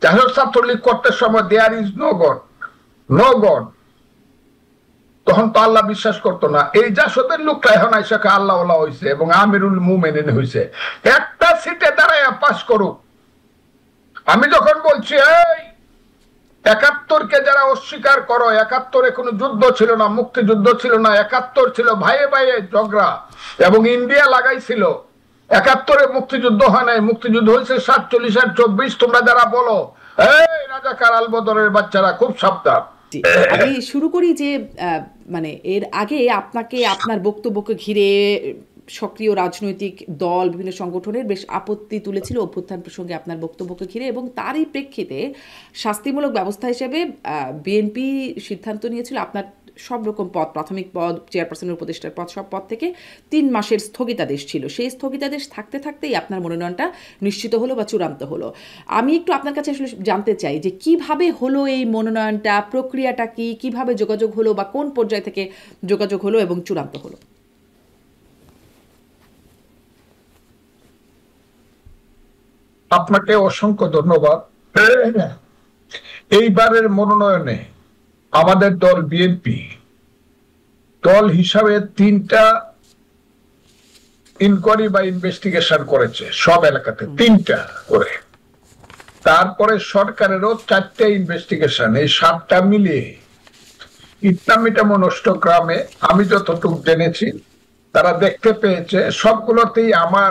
জাসদ ছাত্রলীগ করতে সময় there is no God, no God, তখন তো আল্লাহ বিশ্বাস করতো না। এই জাসদের লোকটা এখন আইসাকে আল্লাহ হয়েছে এবং আমিরুল মুমিনিন হয়েছে। একটা সিটে দাঁড়ায় পাস করুক। আমি যখন বলছি এই ৭১-কে যারা অস্বীকার করো, ৭১-এ কোনো যুদ্ধ ছিল না, মুক্তিযুদ্ধ ছিল না, ৭১ ছিল ভাইয়ে ভাইয়ে ঝগড়া এবং ইন্ডিয়া লাগাইছিল। ৭১-এ মুক্তিযুদ্ধ হয় নাই, মুক্তিযুদ্ধ হয়েছে ৪৭ আর ২৪। তোমরা যারা বলো এই রাজাকার আলবদরের বাচ্চারা, খুব সাবধান। আমি শুরু করি যে মানে এর আগে আপনাকে আপনার বক্তব্যকে ঘিরে সক্রিয় রাজনৈতিক দল, বিভিন্ন সংগঠনের বেশ আপত্তি তুলেছিল অভ্যুত্থান প্রসঙ্গে আপনার বক্তব্যকে ঘিরে, এবং তারই প্রেক্ষিতে শাস্তিমূলক ব্যবস্থা হিসেবে বিএনপি সিদ্ধান্ত নিয়েছিল আপনার সব রকম পদ, প্রাথমিক পদ, চেয়ারপারসনের উপদেষ্টার পদ, সব পদ থেকে ৩ মাসের স্থগিতাদেশ ছিল। সেই স্থগিতাদেশ থাকতে থাকতেই আপনার মনোনয়নটা নিশ্চিত হলো বা চূড়ান্ত হলো। আমি একটু আপনার কাছে আসলে জানতে চাই যে কিভাবে হলো এই মনোনয়নটা, প্রক্রিয়াটা কি, কিভাবে যোগাযোগ হলো বা কোন পর্যায় থেকে যোগাযোগ হলো এবং চূড়ান্ত হলো? আপনাকে অসংখ্য ধন্যবাদ। এইবারের মনোনয়নে আমাদের দল বিএনপি দল হিসাবে ৩টা ইনকোয়ারি বা ইনভেস্টিগেশন করেছে সব এলাকাতে, ৩টা করে। তারপরে সরকারেরও ৪টা ইনভেস্টিগেশন। এই ৭টা মিলিয়ে ইটনামিটা নষ্ট গ্রামে আমি যতটুকু জেনেছি তারা দেখতে পেয়েছে সবগুলোতেই আমার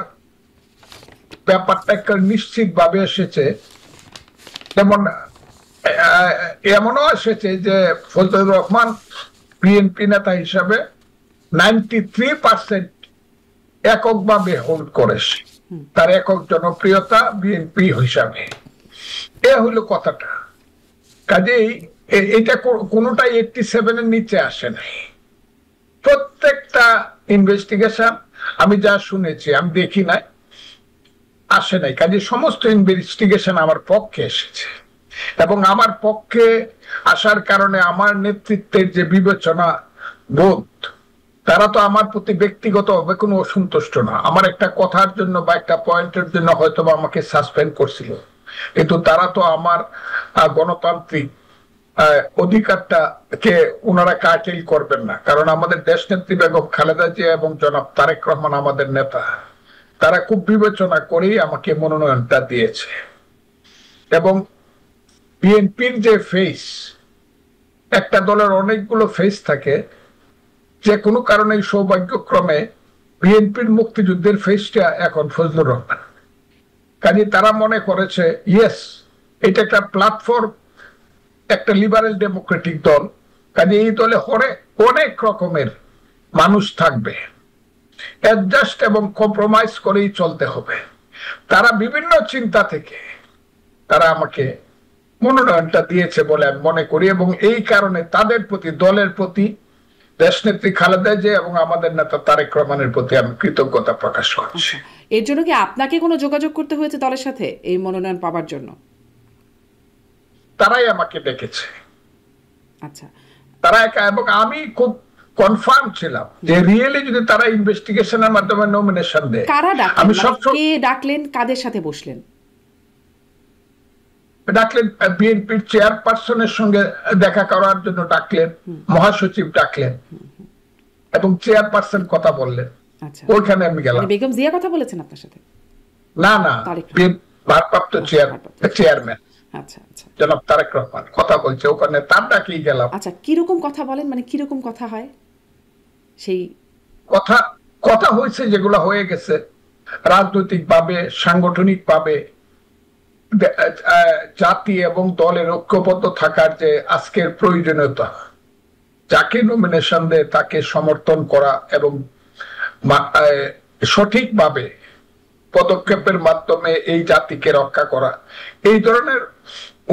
ব্যাপারটা একটা নিশ্চিত ভাবে এসেছে। যেমন এমনও এসেছে যে ফজলুর রহমান বিএনপি নেতা হিসাবে 93% এককভাবে হোল্ড করেছে, তার একক জনপ্রিয়তা বিএনপি হিসাবে। এ হইল কথাটা। কাজেই এটা কোনোটাই 87-এর নিচে আসে নাই। প্রত্যেকটা ইনভেস্টিগেশন আমি যা শুনেছি, আমি দেখি নাই, আসে নাই। কাজে সমস্ত ইনভেস্টিগেশন আমার পক্ষে এসেছে এবং আমার পক্ষে আসার কারণে আমার নেতৃত্বের যে বিবেচনা বোধ, তারা তো আমার প্রতি ব্যক্তিগতভাবে কোনো অসন্তুষ্ট না। আমার একটা কথার জন্য বা একটা পয়েন্টের জন্য হয়তো আমাকে সাসপেন্ড করছিল, কিন্তু তারা তো আমার গণতান্ত্রিক অধিকারটাকে ওনারা কাটিল করবেন না। কারণ আমাদের দেশনেত্রী বেগম খালেদা জিয়া এবং জনাব তারেক রহমান আমাদের নেতা, তারা খুব বিবেচনা করেই আমাকে মনোনয়নটা দিয়েছে। এবং বিএনপির যে ফেস, একটা দলের অনেকগুলো ফেস থাকে, যে কোনো কারণে সৌভাগ্যক্রমে বিএনপির মুক্তিযুদ্ধের ফেসটা এখন ফজলুর রহমান। কাজে তারা মনে করেছে ইয়েস, এটা একটা প্ল্যাটফর্ম, একটা লিবারেল ডেমোক্রেটিক দল, কাজে এই দলে অনেক রকমের মানুষ থাকবে, অ্যাডজাস্ট এবং কম্প্রোমাইজ করেই চলতে হবে। তারা বিভিন্ন চিন্তা থেকে তারা আমাকে মনোনয়নটা দিয়েছে বলে আমি মনে করি, এবং এই কারণে তাদের প্রতি, দলের প্রতি, দেশনেত্রী খালেদা জিয়া এবং আমাদের নেতা তারেক রহমানের প্রতি আমি কৃতজ্ঞতা প্রকাশ করছি। এর জন্য কি আপনাকে কোনো যোগাযোগ করতে হয়েছে দলের সাথে এই মনোনয়ন পাওয়ার জন্য? তারাই আমাকে ডেকেছে। আচ্ছা, তারা এবং আমি খুব কনফার্ম ছিলাম যে রিয়েলি যদি তারা ইনভেস্টিগেশনের মাধ্যমে নমিনেশন দেয়। কারা ডাকলেন, আমি কে ডাকলেন, কাদের সাথে বসলেন? ডাকলেন বিএনপির চেয়ারপারসনের সঙ্গে দেখা করার জন্য ডাকলেন, মহাসচিব ডাকলেন এবং চেয়ারপারসন কথা বললেন। আচ্ছা, ওইখানে আমি গেলাম। বেগম জিয়া কথা বলেছেন আপনার সাথে? না, ভারপ্রাপ্ত চেয়ারম্যান আচ্ছা আচ্ছা, জনাব তারেক রহমান কথা বলছে, ওখানে তার ডাকেই গেলাম। আচ্ছা, কিরকম কথা বলেন, মানে কিরকম কথা হয়? সেই কথা হয়েছে যেগুলো হয়ে গেছে রাজনৈতিক ভাবে, সাংগঠনিক ভাবে, জাতি এবং দলের ঐক্যবদ্ধ থাকার যে আজকের প্রয়োজনীয়তা, যাকে নমিনেশন দেয় তাকে সমর্থন করা এবং সঠিকভাবে পদক্ষেপের মাধ্যমে এই জাতিকে রক্ষা করা, এই ধরনের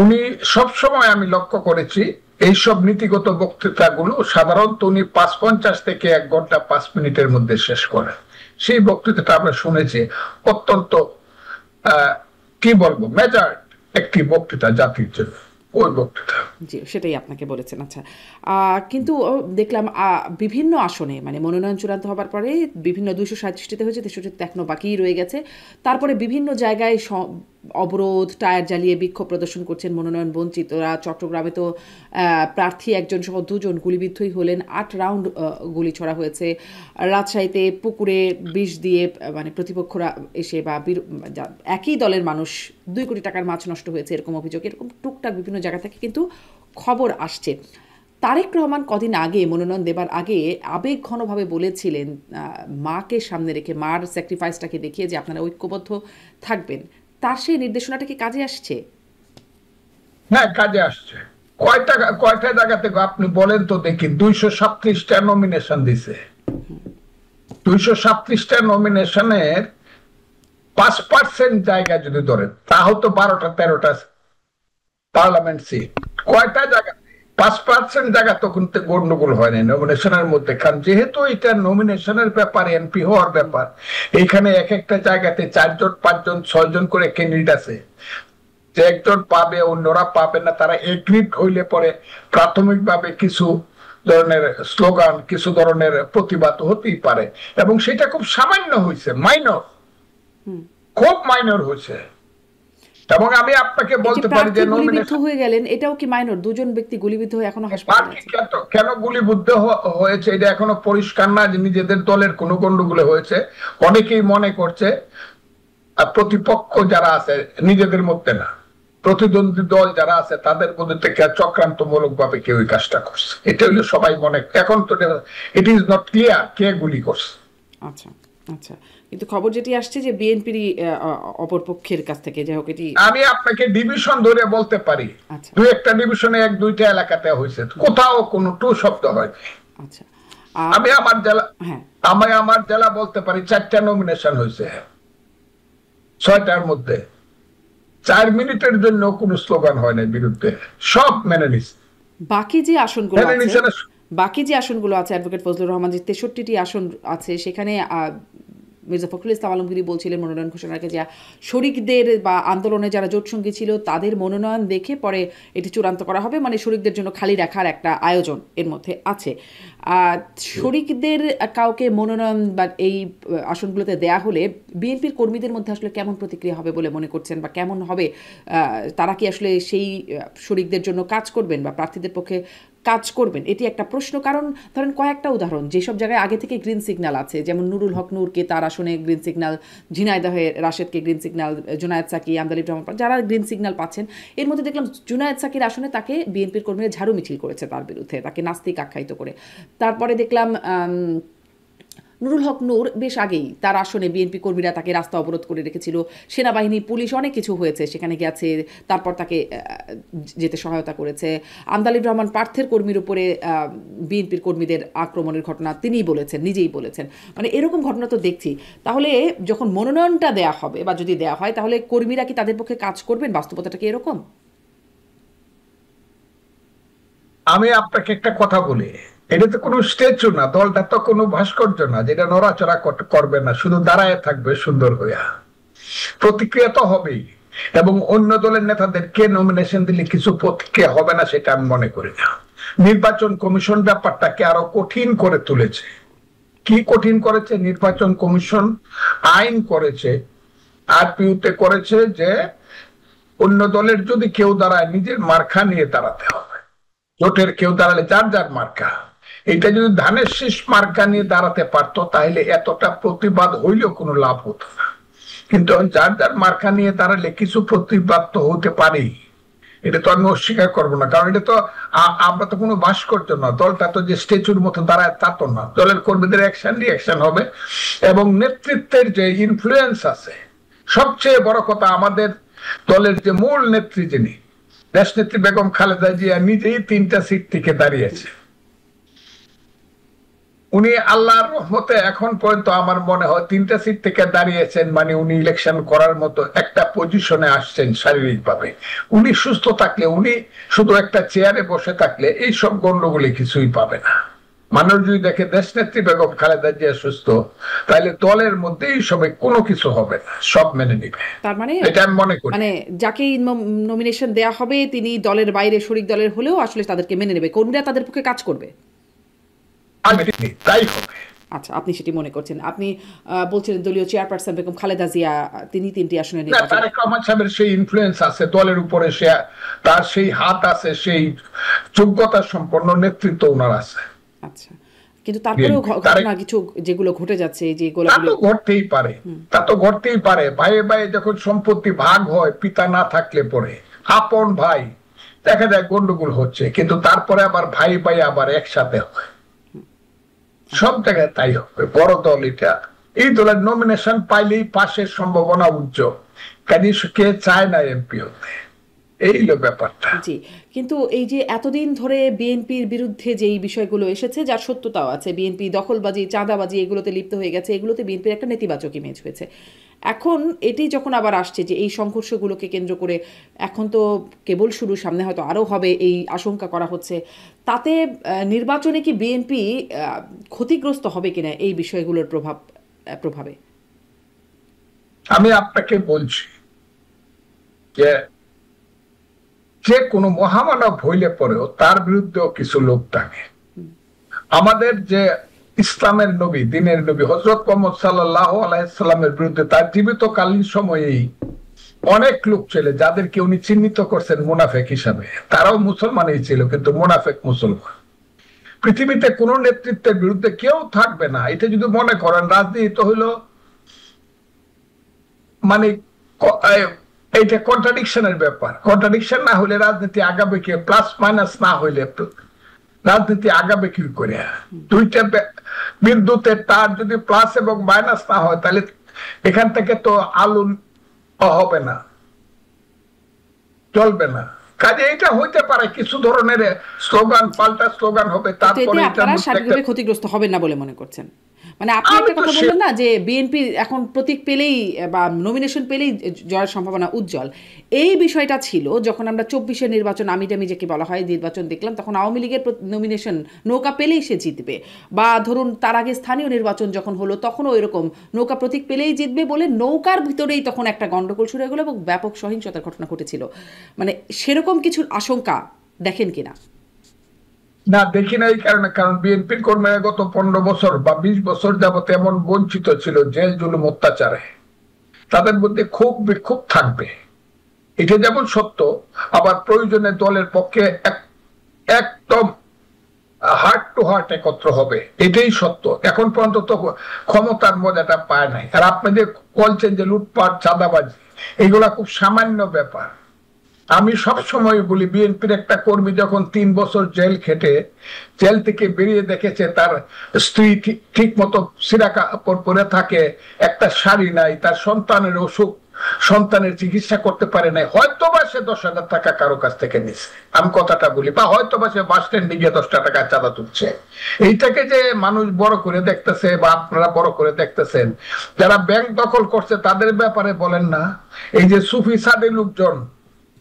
উনি সবসময় আমি লক্ষ্য করেছি এইসব নীতিগত বক্তৃতাগুলো সাধারণত উনি ৫:৫০ থেকে ১ ঘন্টা ৫ মিনিটের মধ্যে শেষ করেন। সেই বক্তৃতাটা আমরা শুনেছি, অত্যন্ত কি বলবো, মেজার একটি বক্তৃতা জাতির জন্য, ওই বক্তৃতা। জি, সেটাই আপনাকে বলেছেন। আচ্ছা, কিন্তু দেখলাম বিভিন্ন আসনে, মানে মনোনয়ন চূড়ান্ত হবার পরে বিভিন্ন ২৩৭টিতে হয়েছে, ৬৩টিতে এখনো বাকি রয়ে গেছে। তারপরে বিভিন্ন জায়গায় অবরোধ, টায়ার জ্বালিয়ে বিক্ষোভ প্রদর্শন করছেন মনোনয়ন বঞ্চিতরা। চট্টগ্রামে তো প্রার্থী একজন সহ 2 জন গুলিবিদ্ধই হলেন, 8 রাউন্ড গুলি ছোড়া হয়েছে। রাজশাহীতে পুকুরে বিষ দিয়ে মানে প্রতিপক্ষরা এসে বা একই দলের মানুষ 2 কোটি টাকার মাছ নষ্ট হয়েছে এরকম অভিযোগ, এরকম টুকটাক বিভিন্ন জায়গা থেকে কিন্তু খবর আসছে। তারেক রহমান কদিন আগে মনোনয়ন দেবার আগে আবেগঘনভাবে বলেছিলেন, মাকে সামনে রেখে, মার স্যাক্রিফাইসটাকে দেখিয়ে যে আপনারা ঐক্যবদ্ধ থাকবেন। তার সেই নির্দেশনাটা কি কাজে আসছে? হ্যাঁ, কাজে আসছে। কয়টা জায়গা থেকে আপনি বলেন তো দেখি। 237টা নমিনেশন দিছে। 237টা নমিনেশনের 5% জায়গা যদি ধরেন তাহলে তো 12-13টা পার্লামেন্ট সিট। কয়টা জায়গা 5% জায়গা তো কিন্তু গন্ডগোল হয় না নমিনেশনের মধ্যে। কারণ যেহেতু এটা নমিনেশনের ব্যাপার, এমপি হওয়ার ব্যাপার, এখানে এক একটা জায়গাতে 4 জন 5 জন 6 জন করে ক্যান্ডিডেট আছে। যে একজন পাবে অন্যরা পাবে না, তারা এগ্রিড হইলে পরে প্রাথমিকভাবে কিছু ধরনের স্লোগান, কিছু ধরনের প্রতিবাদ হতেই পারে, এবং সেটা খুব সামান্য হয়েছে, মাইনর, খুব মাইনর হয়েছে। এবং আমি আপনাকে বলতে পারি যে গুলিবিদ্ধ হয়ে গেলেন, এটাও কি মাইনর? 2 জন ব্যক্তি গুলিবিদ্ধ হয়ে এখনো হাসপাতালে আছে। কেন গুলিবিদ্ধ হয়েছে এটা এখনো পরিষ্কার না যে নিজেদের দলের কোনো গন্ডগোল হয়েছে। অনেকেই মনে করছে প্রতিপক্ষ যারা আছে নিজেদের মধ্যে না, প্রতিদ্বন্দ্বী দল যারা আছে তাদের মধ্যে থেকে চক্রান্তমূলক ভাবে কেউ এই কাজটা করছে। এটা হলো সবাই মনে, এখন তো ইট ইজ নট ক্লিয়ার কে গুলি করছে। আচ্ছা আচ্ছা, কিন্তু খবর যেটি আসছে যে বিএনপির অপরপক্ষের কাছ থেকে, যাই হোক, এটি আমি আপনাকে ডিভিশন ধরে বলতে পারি। দুই একটা ডিভিশনে 1-2টা এলাকাতে হয়েছে, কোথাও কোনো টু শব্দ হয়। আচ্ছা, আমি আমার জেলা বলতে পারি 4টা নমিনেশন হয়েছে, 6টার মধ্যে 4 মিনিটের জন্য কোনো স্লোগান হয় না বিরুদ্ধে, সব মেনে নিছে। বাকি যে আসনগুলো আছে অ্যাডভোকেট ফজলুর রহমান, যে 63টি আসন আছে, সেখানে মির্জা ফখরুল ইসলাম আলমগীর বলছিলেন মনোনয়ন ঘোষণার আগে যে শরিকদের বা আন্দোলনে যারা জোটসঙ্গী ছিল তাদের মনোনয়ন দেখে পরে এটি চূড়ান্ত করা হবে, মানে শরিকদের জন্য খালি রাখার একটা আয়োজন এর মধ্যে আছে। শরিকদের কাউকে মনোনয়ন বা এই আসনগুলোতে দেয়া হলে বিএনপির কর্মীদের মধ্যে আসলে কেমন প্রতিক্রিয়া হবে বলে মনে করছেন, বা কেমন হবে? তারা কি আসলে সেই শরিকদের জন্য কাজ করবেন বা প্রার্থীদের পক্ষে কাজ করবেন? এটি একটা প্রশ্ন। কারণ ধরেন কয়েকটা উদাহরণ, যেসব জায়গায় আগে থেকে গ্রিন সিগন্যাল আছে, যেমন নুরুল হক নূরকে তার আসনে গ্রিন সিগন্যাল, ঝিনাইদহে রাশেদকে গ্রিন সিগন্যাল, জুনায়েদ সাকি, আমদালিব রহমান, যারা গ্রিন সিগন্যাল পাচ্ছেন, এর মধ্যে দেখলাম জুনায়েদ সাকির আসনে তাকে বিএনপির কর্মীরা ঝাড়ু মিছিল করেছে তার বিরুদ্ধে, তাকে নাস্তিক আখ্যায়িত করে। তারপরে দেখলাম নুরুল হক নূর বেশ আগেই তার আসনে বিএনপি কর্মীরা তাকে রাস্তা অবরোধ করে রেখেছিল, সেনাবাহিনী, পুলিশ, অনেক কিছু হয়েছে, সেখানে গেছে, তারপর তাকে যেতে সহায়তা করেছে। আমদালিব রহমান পার্থের কর্মীর উপরে বিএনপির কর্মীদের আক্রমণের ঘটনা তিনিই বলেছেন, নিজেই বলেছেন, মানে এরকম ঘটনা তো দেখছি। তাহলে যখন মনোনয়নটা দেয়া হবে বা যদি দেয়া হয়, তাহলে কর্মীরা কি তাদের পক্ষে কাজ করবেন? বাস্তবতাটা কি এরকম? আমি আপনাকে একটা কথা বলি, এটা তো কোনো স্ট্যাচু না, দলটা তো কোনো ভাস্কর্য না যেটা নড়াচড়া করবে না, শুধু দাঁড়ায় থাকবে সুন্দর হইয়া। প্রতিক্রিয়া তো হবেই, এবং অন্য দলের নেতাদেরকে নমিনেশন দিলে কিছু প্রতিক্রিয়া হবে না সেটা আমি মনে করি না। নির্বাচন কমিশন ব্যাপারটাকে আরো কঠিন করে তুলেছে। কি কঠিন করেছে? নির্বাচন কমিশন আইন করেছে, আরপিইউতে করেছে যে অন্য দলের যদি কেউ দাঁড়ায় নিজের মার্কা নিয়ে দাঁড়াতে হবে। জোটের কেউ দাঁড়ালে যার যার মার্কা, এটা যদি ধানের শীষ মার্কা নিয়ে দাঁড়াতে পারতো তাহলে এতটা প্রতিবাদ হইলেও কোনো লাভ হতো না। কিন্তু যার যার মার্কা নিয়ে দাঁড়ালে কিছু প্রতিবাদ তো হতে পারে, এটা তো আমি অস্বীকার করবো না। কারণ এটা তো আমরা তো কোনো ভাস্কর্য না, দলটা তো যে স্ট্যাচুর মতো দাঁড়ায় তা তো না। দলের কর্মীদের অ্যাকশন রিঅ্যাকশন হবে, এবং নেতৃত্বের যে ইনফ্লুয়েন্স আছে, সবচেয়ে বড় কথা আমাদের দলের যে মূল নেত্রী, যিনি দেশনেত্রী বেগম খালেদা জিয়া, নিজেই 3টা সিট থেকে দাঁড়িয়েছে। উনি আল্লাহর রহমতে এখন পর্যন্ত আমার মনে হয় 3টা সিট থেকে দাঁড়িয়েছেন, মানে উনি ইলেকশন করার মতো একটা পজিশনে আসছেন শারীরিকভাবে। উনি সুস্থ থাকলে, উনি শুধু একটা চেয়ারে বসে থাকলে এই সব গন্ডগোলে কিছুই পাবে না। মানুষ যদি দেখে দেশনেত্রী বেগম খালেদা জিয়া সুস্থ, তাহলে দলের মধ্যে এই সবে কোনো কিছু হবে না, সব মেনে নিবে। তার মানে এটা আমি মনে করি, মানে যাকে নমিনেশন দেয়া হবে তিনি দলের বাইরে শরিক দলের হলেও আসলে তাদেরকে মেনে নেবে, কর্মীরা তাদের পক্ষে কাজ করবে, তাই হবে। আচ্ছা, আপনি সেটি মনে করছেন। আপনি বলছিলেন দলীয় চেয়ারপারসন বেগম খালেদা জিয়া তিনি ৩টি আসনে না, নির্বাচন। তারেক রহমান সাহেবের সেই ইনফ্লুয়েন্স আছে দলের উপরে, সে তার সেই হাত আছে, সেই যোগ্যতা সম্পন্ন নেতৃত্ব ওনার আছে। আচ্ছা, কিন্তু তারপরেও তারেক, ঘটনা কিছু যেগুলো ঘটে যাচ্ছে, যে তা গোলাগুলি। তো ঘটতেই পারে, তা তো ঘটতেই পারে। ভাইয়ে ভাইয়ে যখন সম্পত্তি ভাগ হয়, পিতা না থাকলে পরে আপন ভাই, দেখা যায় গন্ডগোল হচ্ছে, কিন্তু তারপরে আবার ভাই ভাই আবার একসাথে হয়। সব জায়গায় তাই হবে। বড় দল এটা, এই দলের নমিনেশন পাইলেই পাশের সম্ভাবনা উজ্জ্বল। কাজে কে চায় না এমপি হতে, এই হলো ব্যাপারটা। জি, কিন্তু এই যে এতদিন ধরে বিএনপির বিরুদ্ধে যেই বিষয়গুলো এসেছে, যার সত্যতাও আছে, বিএনপি দখলবাজি, চাঁদাবাজি এগুলোতে লিপ্ত হয়ে গেছে, এগুলোতে বিএনপির একটা নেতিবাচক ইমেজ হয়েছে। এখন এটি যখন আবার আসছে যে এই সংঘর্ষগুলোকে কেন্দ্র করে, এখন তো কেবল শুরু, সামনে হয়তো আরও হবে এই আশঙ্কা করা হচ্ছে, তাতে নির্বাচনে কি বিএনপি ক্ষতিগ্রস্ত হবে কিনা এই বিষয়গুলোর প্রভাবে? আমি আপনাকে বলছি যে যে কোনো মহামানব হইলে পরেও তার বিরুদ্ধেও কিছু লোক থাকে। আমাদের যে ইসলামের নবী, দিনের নবী হযরত মুহাম্মদ সাল্লাল্লাহু আলাইহি সাল্লামের বিরুদ্ধে তার জীবিতকালীন সময়েই অনেক লোক ছিল যাদেরকে উনি চিহ্নিত করছেন মুনাফেক হিসাবে। তারাও মুসলমানই ছিল, কিন্তু মুনাফেক মুসলমান। পৃথিবীতে কোন নেতৃত্বের বিরুদ্ধে কেউ থাকবে না, এটা যদি মনে করেন রাজনীতি তো হইলো মানে এইটা কন্ট্রাডিকশনের ব্যাপার। কন্ট্রাডিকশন না হলে রাজনীতি আগাবে কি? প্লাস মাইনাস না হইলে রাজনীতি আগাবে কি করে? দুইটা বিদ্যুতের তার যদি প্লাস এবং মাইনাস না হয়, তাহলে এখান থেকে তো আলো হবে না, চলবে না। কাজে এটা হইতে পারে কিছু ধরনের স্লোগান, পাল্টা স্লোগান হবে, তারপরে আপনারা সার্বিকভাবে ক্ষতিগ্রস্ত হবেন না বলে মনে করছেন? মানে আপনি একটা কথা বললেন না যে বিএনপি এখন প্রতীক পেলেই বা নমিনেশন পেলেই জয়ের সম্ভাবনা উজ্জ্বল। এই বিষয়টা ছিল যখন আমরা 24-এর নির্বাচন, আমিটামি যাকে বলা হয় নির্বাচন দেখলাম, তখন আওয়ামী লীগের নমিনেশন নৌকা পেলেই সে জিতবে, বা ধরুন তার আগে স্থানীয় নির্বাচন যখন হলো তখনও এরকম নৌকা প্রতীক পেলেই জিতবে বলে নৌকার ভিতরেই তখন একটা গন্ডগোল শুরু হয়ে গেলো এবং ব্যাপক সহিংসতার ঘটনা ঘটেছিল। মানে সেরকম কিছুর আশঙ্কা দেখেন কিনা? না, দেখি না। এই কারণে, কারণ বিএনপির কর্মীরা গত 15 বছর বা 20 বছর যাবত এমন বঞ্চিত ছিল জেল জুলুম অত্যাচারে, তাদের মধ্যে ক্ষোভ বিক্ষোভ থাকবে, এটা যেমন সত্য। আবার প্রয়োজনে দলের পক্ষে একদম হার্ট টু হার্ট একত্র হবে, এটাই সত্য। এখন পর্যন্ত তো ক্ষমতার মজাটা পায় নাই। আর আপনি যে বলছেন যে লুটপাট, চাঁদাবাজি, এগুলা খুব সামান্য ব্যাপার। আমি সব সময় বলি, বিএনপির একটা কর্মী যখন 3 বছর জেল খেটে জেল থেকে বেরিয়ে দেখেছে তার স্ত্রী ঠিক মতো সিরা কাপড় পরে থাকে, একটা শাড়ি নাই, তার সন্তানের অসুখ, সন্তানের চিকিৎসা করতে পারে নাই, হয়তো বা সে 10,000 টাকা কারো কাছ থেকে নিচ্ছে, আমি কথাটা বলি, বা হয়তো বা সে বাস স্ট্যান্ডে গিয়ে 10 টাকা চাঁদা তুলছে। এইটাকে যে মানুষ বড় করে দেখতেছে বা আপনারা বড় করে দেখতেছেন, যারা ব্যাংক দখল করছে তাদের ব্যাপারে বলেন না? এই যে সুফি সাদে লোকজন,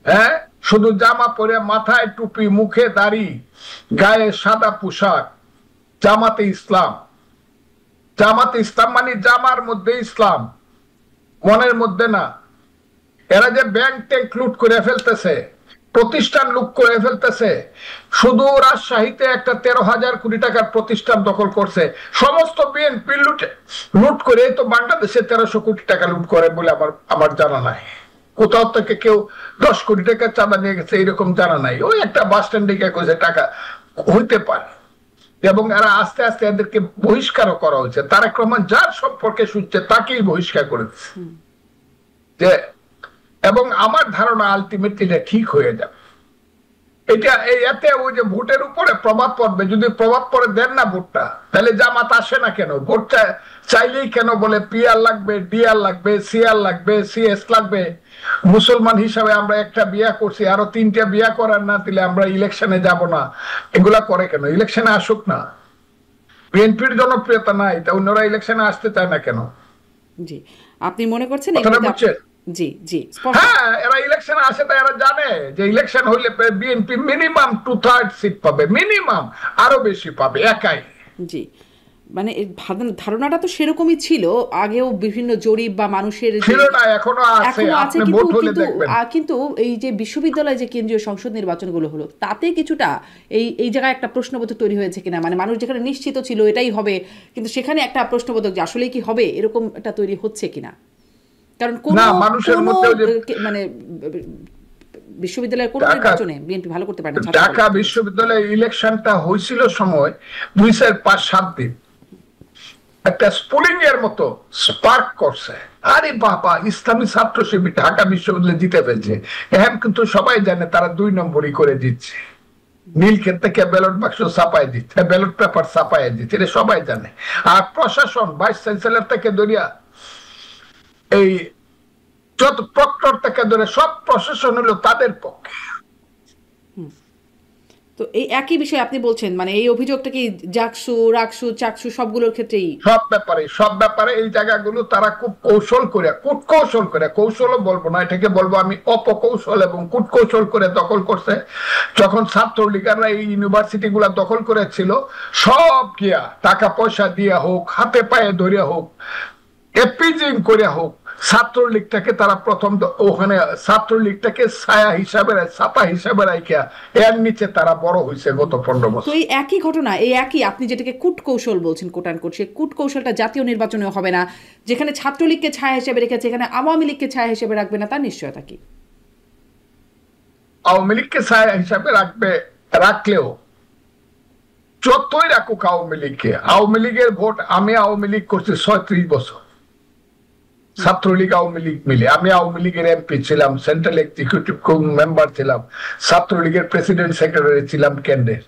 হ্যাঁ, শুধু জামা পরে, মাথায় টুপি, মুখে দাড়ি, গায়ে সাদা পোশাক, জামাতে ইসলাম। জামাতে ইসলাম মানে জামার মধ্যে ইসলাম, মনের মধ্যে না। এরা যে ব্যাংক ট্যাঙ্ক লুট করে ফেলতেছে, প্রতিষ্ঠান লুট করে ফেলতেছে। শুধু রাজশাহীতে একটা 13,000 কোটি টাকার প্রতিষ্ঠান দখল করছে। সমস্ত বিএনপি লুট করে তো বাংলাদেশে 1300 কোটি টাকা লুট করে বলে আমার জানা নাই। কোথাও থেকে কেউ 10 কোটি টাকা চাঁদা নিয়ে গেছে এরকম জানা নাই। ওই একটা বাস স্ট্যান্ডে গিয়ে টাকা হইতে পারে। এবং এরা আস্তে আস্তে এদেরকে বহিষ্কারও করা হয়েছে। তারেক রহমান যার সম্পর্কে শুনছে তাকেই বহিষ্কার করে দিচ্ছে যে, এবং আমার ধারণা আলটিমেটলি এটা ঠিক হয়ে যাবে। এটা এতে ওই যে ভোটের উপরে প্রভাব পড়বে। যদি প্রভাব পড়ে দেন না ভোটটা, তাহলে জামাত আসে না কেন? ভোটটা চাইলেই কেন বলে পিআর লাগবে, ডিআর লাগবে, সিআর লাগবে, সিএস লাগবে। মুসলমান হিসাবে আমরা একটা বিয়া করছি, আরো 3টা বিয়া করার না দিলে আমরা ইলেকশনে যাব না, এগুলা করে কেন? ইলেকশনে আসুক না। বিএনপির জনপ্রিয়তা নাই, তা অন্যরা ইলেকশনে আসতে চায় না কেন? জি, আপনি মনে করছেন? জি জি, হ্যাঁ, এরা ইলেকশনে আসে, তাই এরা জানে যে ইলেকশন হইলে বিএনপি মিনিমাম 2/3 সিট পাবে, মিনিমাম, আরো বেশি পাবে একাই। জি, মানে ধারণাটা তো সেরকমই ছিল, আগেও বিভিন্ন জরিপ বা মানুষের যে ছিল না, এখনো আছে, এখনো আছে, আপনি কিন্তু ভোট হলে কিন্তু দেখবেন। কিন্তু এই যে বিশ্ববিদ্যালয়ে যে কেন্দ্রীয় সংসদ নির্বাচনগুলো হলো, তাতে কিছুটা এই এই জায়গায় একটা প্রশ্নবোধক তৈরি হয়েছে কিনা, মানে মানুষ যেখানে নিশ্চিত ছিল এটাই হবে, কিন্তু সেখানে একটা প্রশ্নবোধক যে আসলেই কি হবে, এরকম একটা তৈরি হচ্ছে কিনা। কারণ না, মানুষের কোনো মধ্যেও যে মানে বিশ্ববিদ্যালয়ের কোনো ঢাকা নির্বাচনে বিএনপি ভালো করতে পারে না, ছাত্র ঢাকা বিশ্ববিদ্যালয়ে ইলেকশনটা হয়েছিল সময় 2-5-7 দিন একটা স্পুলিং এর মতো স্পার্ক করছে। আরে বাবা, ইসলামী ছাত্র শিবির ঢাকা বিশ্ববিদ্যালয়ে জিতে ফেলছে। এখন কিন্তু সবাই জানে তারা 2 নম্বরই করে জিতছে। নীলক্ষেত থেকে ব্যালট বাক্স ছাপাই দিচ্ছে, ব্যালট পেপার ছাপাই দিচ্ছে, এটা সবাই জানে। আর প্রশাসন, ভাইস চ্যান্সেলর থেকে ধরিয়া এই যত প্রক্টর থেকে ধরে সব প্রশাসন হলো তাদের পক্ষে। তো এই একই বিষয় আপনি বলছেন, মানে এই অভিযোগটা কি জাকসু, রাকসু, চাকসু সবগুলোর ক্ষেত্রেই? সব ব্যাপারে এই জায়গাগুলো তারা খুব কূটকৌশল করে, কৌশলও বলবো না, এটাকে বলবো আমি অপকৌশল এবং কূটকৌশল করে দখল করছে। যখন ছাত্রলীগরা এই ইউনিভার্সিটি গুলা দখল করেছিল, সব গিয়া টাকা পয়সা দিয়া হোক, হাতে পায়ে ধরিয়া হোক, এপিজিং করে হোক, ছাত্রলীগটাকে তারা প্রথম ওখানে ছাত্রলীগটাকে ছায়া হিসাবে, ছাতা হিসাবে রাখিয়া এর নিচে তারা বড় হয়েছে গত 15 তো বছর। এই একই ঘটনা, এই একই আপনি যেটাকে কূটকৌশল বলছেন, কোটানকোট, সেই কূটকৌশলটা জাতীয় নির্বাচনে হবে না। যেখানে ছাত্রলীগকে ছায়া হিসেবে রেখেছে, এখানে আওয়ামী লীগকে ছায়া হিসেবে রাখবে না, তার নিশ্চয়তা কি? আওয়ামী লীগকে ছায়া হিসাবে রাখলেও যতই রাখুক আওয়ামী লীগকে, আওয়ামী লীগের ভোট, আমি আওয়ামী লীগ করছি 36 বছর, ছাত্রলীগ আওয়ামী লীগ মিলে। আমি আওয়ামী লীগের এমপি ছিলাম, সেন্ট্রাল এক্সিকিউটিভ মেম্বার ছিলাম, ছাত্রলীগের প্রেসিডেন্ট সেক্রেটারি ছিলাম কেন্দ্রের।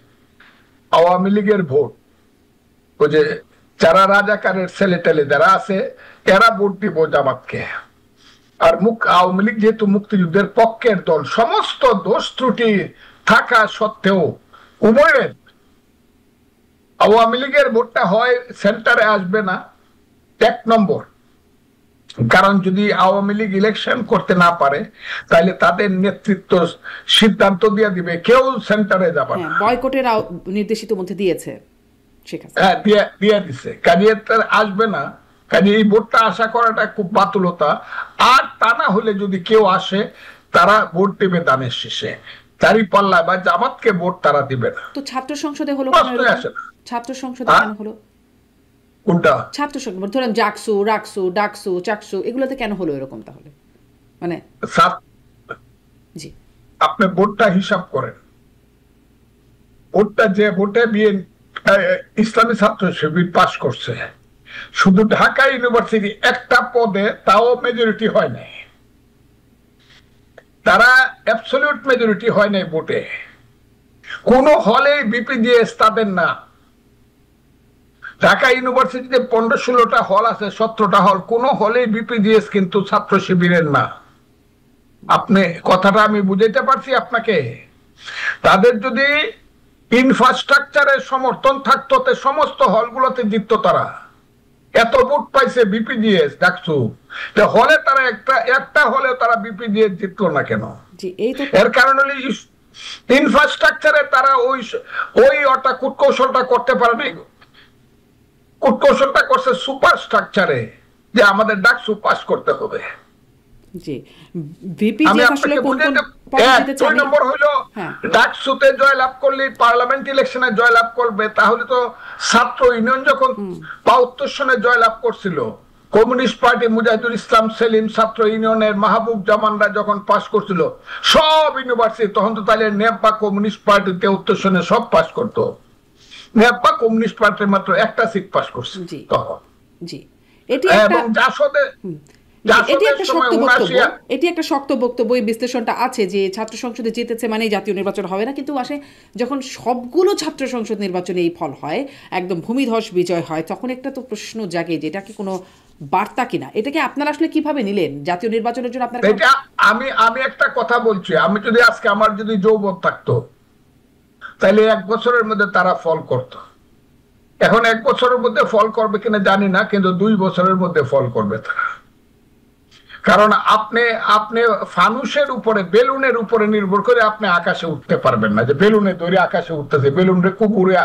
আওয়ামী লীগের ভোট, ওই যে যারা রাজাকারের ছেলে টেলে যারা আছে, এরা ভোট দিব জামাতকে। আর আওয়ামী লীগ যেহেতু মুক্তিযুদ্ধের পক্ষের দল, সমস্ত দোষ ত্রুটি থাকা সত্ত্বেও উভয়ের আওয়ামী লীগের ভোটটা হয় সেন্টারে আসবে না, 1 নম্বর। কারণ যদি আওয়ামী লীগ ইলেকশন করতে না পারে, তাহলে তাদের নেতৃত্ব সিদ্ধান্ত দিয়ে দিবে কেউ সেন্টারে যাবে না। বয়কটের নির্দেশিত মধ্যে দিয়েছে ঠিক আছে, হ্যাঁ, দিয়ে দিছে, কাজে আসবে না। কাজে এই ভোটটা আশা করাটা খুব বাতুলতা। আর তা না হলে যদি কেউ আসে, তারা ভোট দেবে দানের শেষে, চারি পাল্লা বা জামাতকে ভোট তারা দিবে না। তো ছাত্র সংসদে হলো, ছাত্র সংসদে কেন হলো? কোনটা ছাত্র সংসদ ধরেন জাকসু, রাকসু, ডাকসু, চাকসু, এগুলোতে কেন হলো এরকম তাহলে? মানে জি, আপনি ভোটটা হিসাব করেন, ভোটটা যে ভোটে ইসলামী ছাত্র শিবির পাশ করছে, শুধু ঢাকা ইউনিভার্সিটি একটা পদে, তাও মেজরিটি হয় নাই, তারা অ্যাবসলিউট মেজরিটি হয় নাই ভোটে। কোন হলে বিপিজিএস তাদের না। ঢাকা ইউনিভার্সিটিতে 15-16টা হল আছে, 17টা হল, কোন হলে বিপিজিএস কিন্তু ছাত্র শিবিরের না। আপনি কথাটা আমি বুঝাইতে পারছি আপনাকে? তাদের যদি ইনফ্রাস্ট্রাকচারের সমর্থন থাকতো, সমস্ত হলগুলোতে জিততো তারা। এত ভোট পাইছে বিপিজিএস, ডাকসু, হলে তারা একটা হলেও তারা বিপিজিএস জিতলো না কেন? এর কারণ হলো ইনফ্রাস্ট্রাকচারে তারা ওই কূটকৌশলটা করতে পারে নাই। কূটকৌশলটা করছে সুপার স্ট্রাকচারে, যে আমাদের ডাকসু পাস করতে হবে। জি, ভিপিজি আসলে কোন কোন পদ্ধতিতে চলে? 2 নম্বর হলো ডাকসুতে জয়লাভ করলে পার্লামেন্ট ইলেকশনে জয়লাভ করবে, তাহলে তো ছাত্র ইউনিয়ন যখন ৭২ সনে জয়লাভ করছিল, কমিউনিস্ট পার্টি মুজাহিদুল ইসলাম সেলিম ছাত্র ইউনিয়নের মাহবুব জামানরা যখন পাস করছিল সব ইউনিভার্সিটি, তখন তো তাহলে নেপ বা কমিউনিস্ট পার্টি ৭৩ সনে সব পাস করতো। নেপ বা কমিউনিস্ট পার্টি মাত্র একটা সিট পাস করছে তখন। জি, এটি একটা শক্ত বক্তব্য, এই বিশ্লেষণটা আছে যে ছাত্র সংসদে জিতেছে মানে জাতীয় নির্বাচন হবে না, কিন্তু আসে যখন সবগুলো ছাত্র সংসদ নির্বাচনে এই ফল হয়, একদম ভূমিধস বিজয় হয়, তখন একটা তো প্রশ্ন জাগে যে এটা কি কোনো বার্তা কিনা। এটাকে আপনারা আসলে কিভাবে নিলেন জাতীয় নির্বাচনের জন্য? আপনারা আমি একটা কথা বলছি, আমি যদি আজকে আমার যদি যৌবন থাকতো, তাহলে 1 বছরের মধ্যে তারা ফল করত। এখন 1 বছরের মধ্যে ফল করবে কিনা জানি না, কিন্তু 2 বছরের মধ্যে ফল করবে তারা। কারণ আপনি আপনি ফানুসের উপরে, বেলুনের উপরে নির্ভর করে আপনি আকাশে উঠতে পারবেন না। যে বেলুনে ধরে আকাশে উঠতেছে, বেলুন রে খুব উড়ে,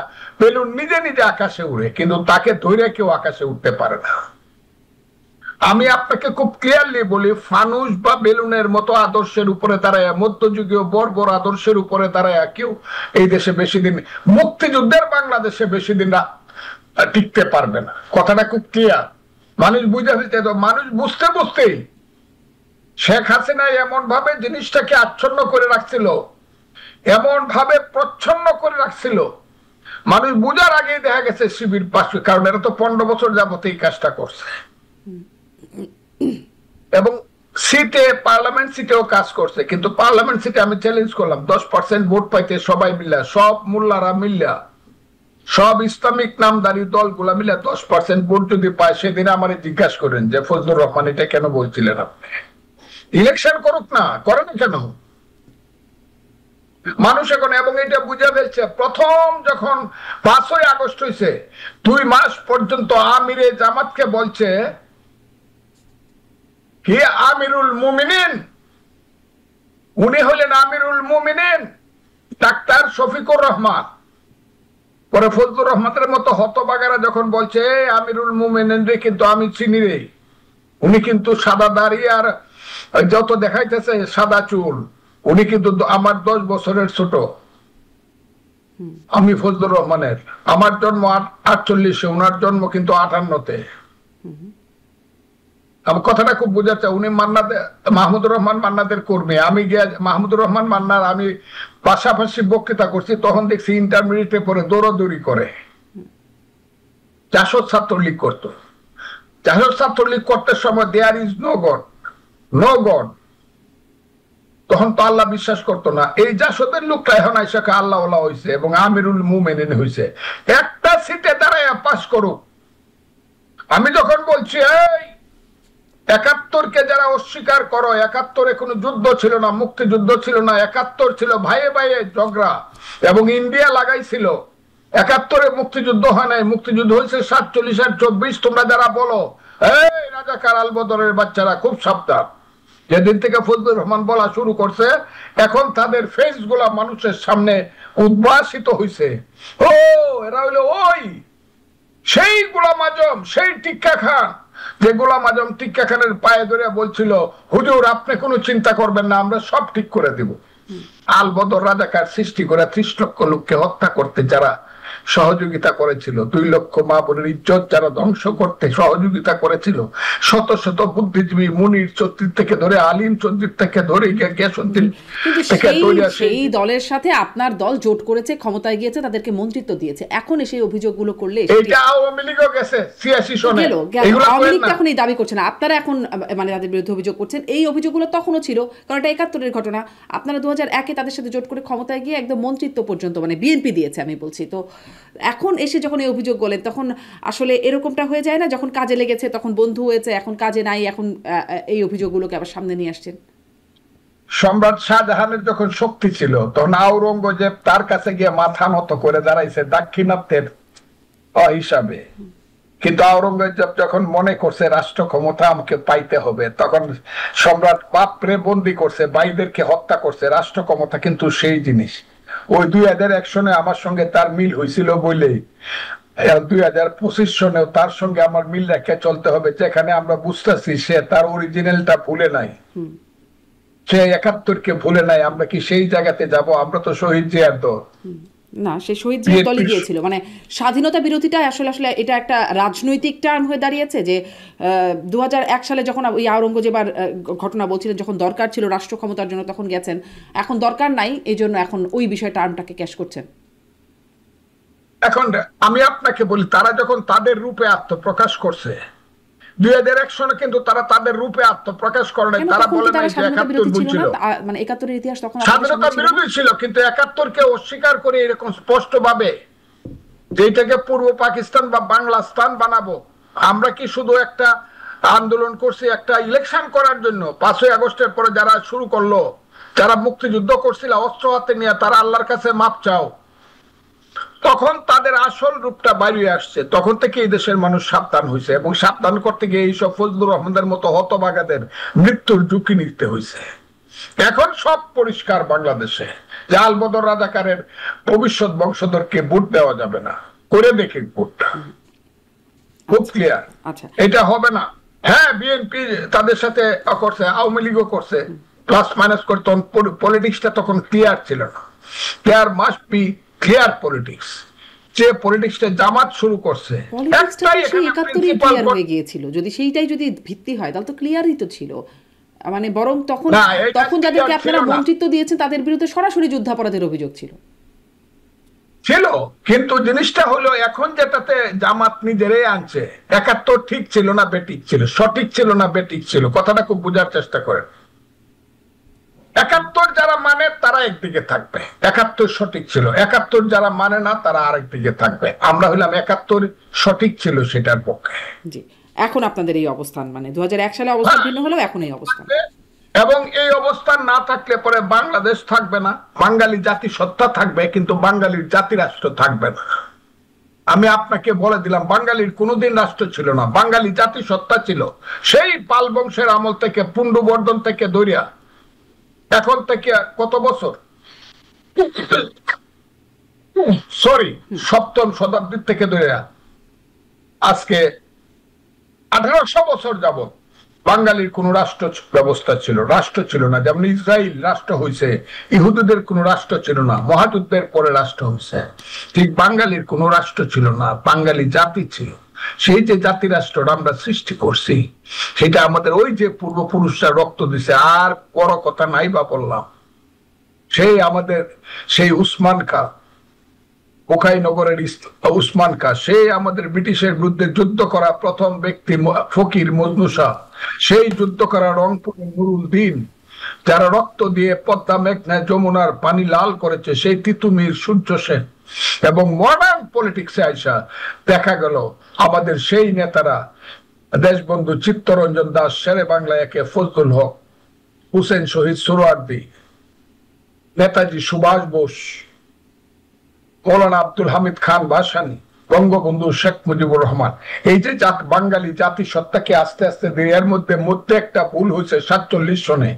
বেলুন নিজে নিজে আকাশে উড়ে, কিন্তু তাকে ধরে কেউ আকাশে উঠতে পারে না। আমি আপনাকে খুব ক্লিয়ারলি বলি, ফানুস বা বেলুনের মতো আদর্শের উপরে দাঁড়ায়, মধ্যযুগীয় বর্বর আদর্শের উপরে দাঁড়ায় কেউ এই দেশে বেশি দিন, মুক্তিযুদ্ধের বাংলাদেশে বেশি দিন টিকতে পারবে না। কথাটা খুব ক্লিয়ার, মানুষ বুঝে ফেলতে, মানুষ বুঝতে বুঝতেই শেখ হাসিনা এমন ভাবে জিনিসটাকে আচ্ছন্ন করে রাখছিল, এমন ভাবে প্রচ্ছন্ন করে রাখছিল, মানুষ বুঝার আগেই দেখা গেছে শিবির পাশে, কারণ এরা তো 15 বছর যাবত এই কাজটা করছে এবং সিটে, পার্লামেন্ট সিটেও কাজ করছে। কিন্তু পার্লামেন্ট সিটে আমি চ্যালেঞ্জ করলাম 10% ভোট পাইতে সবাই মিল্লা, সব মোল্লারা মিল্লা, সব ইসলামিক নামদারি দলগুলা মিলে 10% ভোট যদি পায়, সেদিন আমার জিজ্ঞাসা করেন যে ফজলুর রহমান এটা কেন বলছিলেন আপনি? ইলেকশন করুক না, করে না কেন? মানুষ এখন এবং এটা বুঝে ফেলছে। প্রথম যখন 5ই আগস্ট হয়েছে, 2 মাস পর্যন্ত আমিরে জামাতকে বলছে কি আমিরুল মুমিনিন, উনি হলেন আমিরুল মুমিনিন ডাক্তার শফিকুর রহমান। পরে ফজলুর রহমানের মতো হতবাগারা যখন বলছে আমিরুল মুমিনিন রে কিন্তু আমি চিনি রে, উনি কিন্তু সাদা দাড়ি আর যত দেখাইতেছে সাদা চুল, উনি কিন্তু আমার 10 বছরের ছোট। আমি ফজলুর রহমানের, আমার জন্ম 48-এ, উনার জন্ম কিন্তু 58-তে। আমার কথাটা খুব বোঝাচ্ছে। উনি মাহমুদুর রহমান মান্নাদের কর্মী। আমি গিয়ে মাহমুদুর রহমান মান্নার আমি পাশাপাশি বক্তৃতা করছি, তখন দেখছি ইন্টারমিডিয়েটে পরে দৌড়াদৌড়ি করে। জাসদ ছাত্রলীগ করতো, জাসদ ছাত্রলীগ করতে সময় there is no God, no God, তখন তো আল্লাহ বিশ্বাস করতো না। এই জাসদের লোকটা এখন আইসাকে আল্লাহ হয়েছে এবং আমিরুল মুমিনিন হয়েছে। একটা সিটে দাঁড়ায় পাস করুক। আমি যখন বলছি এই 71-কে যারা অস্বীকার করো, 71-এ কোনো যুদ্ধ ছিল না, মুক্তিযুদ্ধ ছিল না, 71 ছিল ভাইয়ে ভাইয়ে ঝগড়া এবং ইন্ডিয়া লাগাইছিল। 71-এ মুক্তিযুদ্ধ হয় নাই, মুক্তিযুদ্ধ হয়েছে 47 আর 24। তোমরা যারা বলো এই রাজাকার আলবদরের বাচ্চারা, খুব সাবধান। যেদিন থেকে ফজলুর রহমান বলা শুরু করছে, এখন তাদের ফেস গুলা মানুষের সামনে উদ্ভাসিত হয়েছে। ও এরা হইলো ওই সেই গোলাম আজম, সেই টিক্কা খান, যে গোলাম আজম টিক্কা খানের পায়ে ধরে বলছিল হুজুর আপনি কোনো চিন্তা করবেন না, আমরা সব ঠিক করে দেব। আলবদর রাজাকার সৃষ্টি করে 30 লক্ষ লোককে হত্যা করতে যারা সহযোগিতা করেছিল, 2 লক্ষ মা বোনের ইজ্জত যারা ধ্বংস করতে সহযোগিতা করেছিল, শত শত বুদ্ধিজীবী মুনির চৌধুরী থেকে ধরে আলিম চৌধুরী থেকে ধরে গ্যাসুদ্দিন থেকে সেই দলের সাথে আপনার দল জোট করেছে, ক্ষমতায় গিয়েছে, তাদেরকে মন্ত্রিত্ব দিয়েছে। এখন সেই অভিযোগগুলো করলে এটা আওয়ামী লীগও গেছে 86 সনে, আওয়ামী লীগ এখন এই দাবি করছে না, আপনারা এখন মানে তাদের বিরুদ্ধে অভিযোগ করছেন। এই অভিযোগগুলো তখনও ছিল, কারণ এটা 71-এর ঘটনা। আপনারা 2001-এ তাদের সাথে জোট করে ক্ষমতায় গিয়ে একদম মন্ত্রিত্ব পর্যন্ত মানে বিএনপি দিয়েছে আমি বলছি। তো এখন এসে যখন এই অভিযোগ বলেন, তখন আসলে এরকমটা হয়ে যায় না, যখন কাজে লেগেছে তখন বন্ধু হয়েছে, এখন কাজে নাই, এখন এই অভিযোগগুলোকে আবার সামনে নিয়ে আসছেন। সম্রাট শাহজাহানের যখন শক্তি ছিল, তখন আওরঙ্গজেব তার কাছে গিয়ে মাথা নত করে দাঁড়াইছে দাক্ষিণাত্যের হিসাবে। কিন্তু আওরঙ্গজেব যখন মনে করছে রাষ্ট্র ক্ষমতা আমাকে পাইতে হবে, তখন সম্রাট বাপরে বন্দি করছে, ভাইদেরকে হত্যা করছে। রাষ্ট্র ক্ষমতা কিন্তু সেই জিনিস। ওই 2001 সনে আমার সঙ্গে তার মিল হয়েছিল বলেই 2025 সনেও তার সঙ্গে আমার মিল রেখে চলতে হবে, যেখানে আমরা বুঝতেছি সে তার অরিজিনালটা ভুলে নাই, সে 71-কে ভুলে নাই। আমরা কি সেই জায়গাতে যাব? আমরা তো শহীদ জিয়ার দল না, সে শহীদ জিয়ার দলে গিয়েছিল। মানে স্বাধীনতা বিরোধীটা আসলে এটা একটা রাজনৈতিক টার্ম হয়ে দাঁড়িয়েছে। যে 2001 সালে যখন ওই আওরঙ্গজেবার ঘটনা বলছিলেন, যখন দরকার ছিল রাষ্ট্র ক্ষমতার জন্য তখন গেছেন, এখন দরকার নাই, এই জন্য এখন ওই বিষয় টার্মটাকে ক্যাশ করছেন। এখন আমি আপনাকে বলি, তারা যখন তাদের রূপে আত্মপ্রকাশ করছে 2001 সনে, কিন্তু তারা তাদের রূপে আত্মপ্রকাশ করে নাই। তারা বলে নাই যে 71 বলছিল, মানে 71-এর ইতিহাস তখন স্বাধীনতা বিরোধী ছিল, কিন্তু 71-কে অস্বীকার করে এরকম স্পষ্ট ভাবে যেটাকে পূর্ব পাকিস্তান বা বাংলাস্তান বানাবো। আমরা কি শুধু একটা আন্দোলন করছি একটা ইলেকশন করার জন্য? 5ই আগস্টের পরে যারা শুরু করলো, যারা মুক্তিযুদ্ধ করছিল অস্ত্র হাতে নিয়ে, তারা আল্লাহর কাছে মাপ চাও। তখন তাদের আসল রূপটা বাইরে আসছে, তখন থেকে এই দেশের মানুষ সাবধান হয়েছে, এবং সাবধান করতে গিয়ে এইসব ফজলুর রহমানদের মতো হতভাগাদের মৃত্যুর ঝুঁকি নিতে হয়েছে। এখন সব পরিষ্কার বাংলাদেশে যে আলবদর রাজাকারের ভবিষ্যৎ বংশধরকে ভোট দেওয়া যাবে না, করে দেখে ভোটটা খুব ক্লিয়ার। এটা হবে না। হ্যাঁ, বিএনপি তাদের সাথে করছে, আওয়ামী লীগও করছে, প্লাস মাইনাস করে, তখন পলিটিক্সটা তখন ক্লিয়ার ছিল না। Clear must be clear politics. যে পলিটিক্সটা জামাত শুরু করছে, একটাই ক্লিয়ার হয়ে গিয়েছিল। যদি সেইটাই যদি ভিত্তি হয় তাহলে তো ক্লিয়ারই তো ছিল। মানে বরং তখন যাদেরকে আপনারা মন্ত্রিত্ব দিয়েছেন তাদের বিরুদ্ধে সরাসরি যুদ্ধাপরাধের অভিযোগ ছিল। কিন্তু জিনিসটা হলো এখন যেটাতে জামাত নিজেরাই আনছে, ৭১ ঠিক ছিল না বেঠিক ছিল, সঠিক ছিল না বেঠিক ছিল, কথাটা খুব বোঝার চেষ্টা করেন। ৭১ যারা মানে তারা একদিকে থাকবে, ৭১ সঠিক ছিল। ৭১ যারা মানে না তারা আরেকদিকে থাকবে। আমরা হইলাম ৭১ সঠিক ছিল সেটার পক্ষে। জি, এখন আপনাদের এই অবস্থান, মানে ২০০১ সালে অবস্থান ভিন্ন হলেও এখন এই অবস্থান। এবং এই অবস্থান না থাকলে পরে বাংলাদেশ থাকবে না, বাঙালি জাতিসত্তা থাকবে, কিন্তু বাঙালির জাতিরাষ্ট্র থাকবে না। আমি আপনাকে বলে দিলাম, বাঙালির কোনোদিন রাষ্ট্র ছিল না, বাঙালি জাতিসত্তা ছিল। সেই পাল বংশের আমল থেকে, পুণ্ডবর্ধন থেকে ধরিয়া এখন থেকে কত বছর, সপ্তম শতাব্দীর থেকে ধরিয়া আজকে ১৮০০ বছর যাবত বাঙালির কোন রাষ্ট্র ব্যবস্থা ছিল, রাষ্ট্র ছিল না। যেমন ইসরায়েল রাষ্ট্র হয়েছে, ইহুদিদের কোন রাষ্ট্র ছিল না, মহাযুদ্ধের পরে রাষ্ট্র হয়েছে। ঠিক বাঙালির কোন রাষ্ট্র ছিল না, বাঙালি জাতি ছিল। সেই যে জাতি রাষ্ট্রটা আমরা সৃষ্টি করছি, সেটা আমাদের ওই যে পূর্বপুরুষরা রক্ত দিছে। আর বড় কথা নাই বা বললাম, সেই উসমান খাঁ, বোখাইনগরের উসমান খাঁ, সে আমাদের ব্রিটিশের বিরুদ্ধে যুদ্ধ করা প্রথম ব্যক্তি, ফকির মজনু শাহ, সেই যুদ্ধ করা রংপুরের নুরুল দিন, যারা রক্ত দিয়ে পদ্মা মেঘনা যমুনার পানি লাল করেছে, সেই তিতুমির সূর্য সেন। এবং মডার্ন পলিটিক্সে আইসা দেখা গেল আমাদের সেই নেতারা, দেশবন্ধু চিত্তরঞ্জন দাস, শেরে বাংলা একে ফজলুল হক, হুসেন শহীদ সোহরাওয়ার্দী, নেতাজি সুভাষ বোস, মৌলানা আব্দুল হামিদ খান ভাসানী, বঙ্গবন্ধু শেখ মুজিবুর রহমান, এই যে বাঙালি জাতিসত্তাকে আস্তে আস্তে এর মধ্যে একটা ভুল হয়েছে। ৪৭ সনে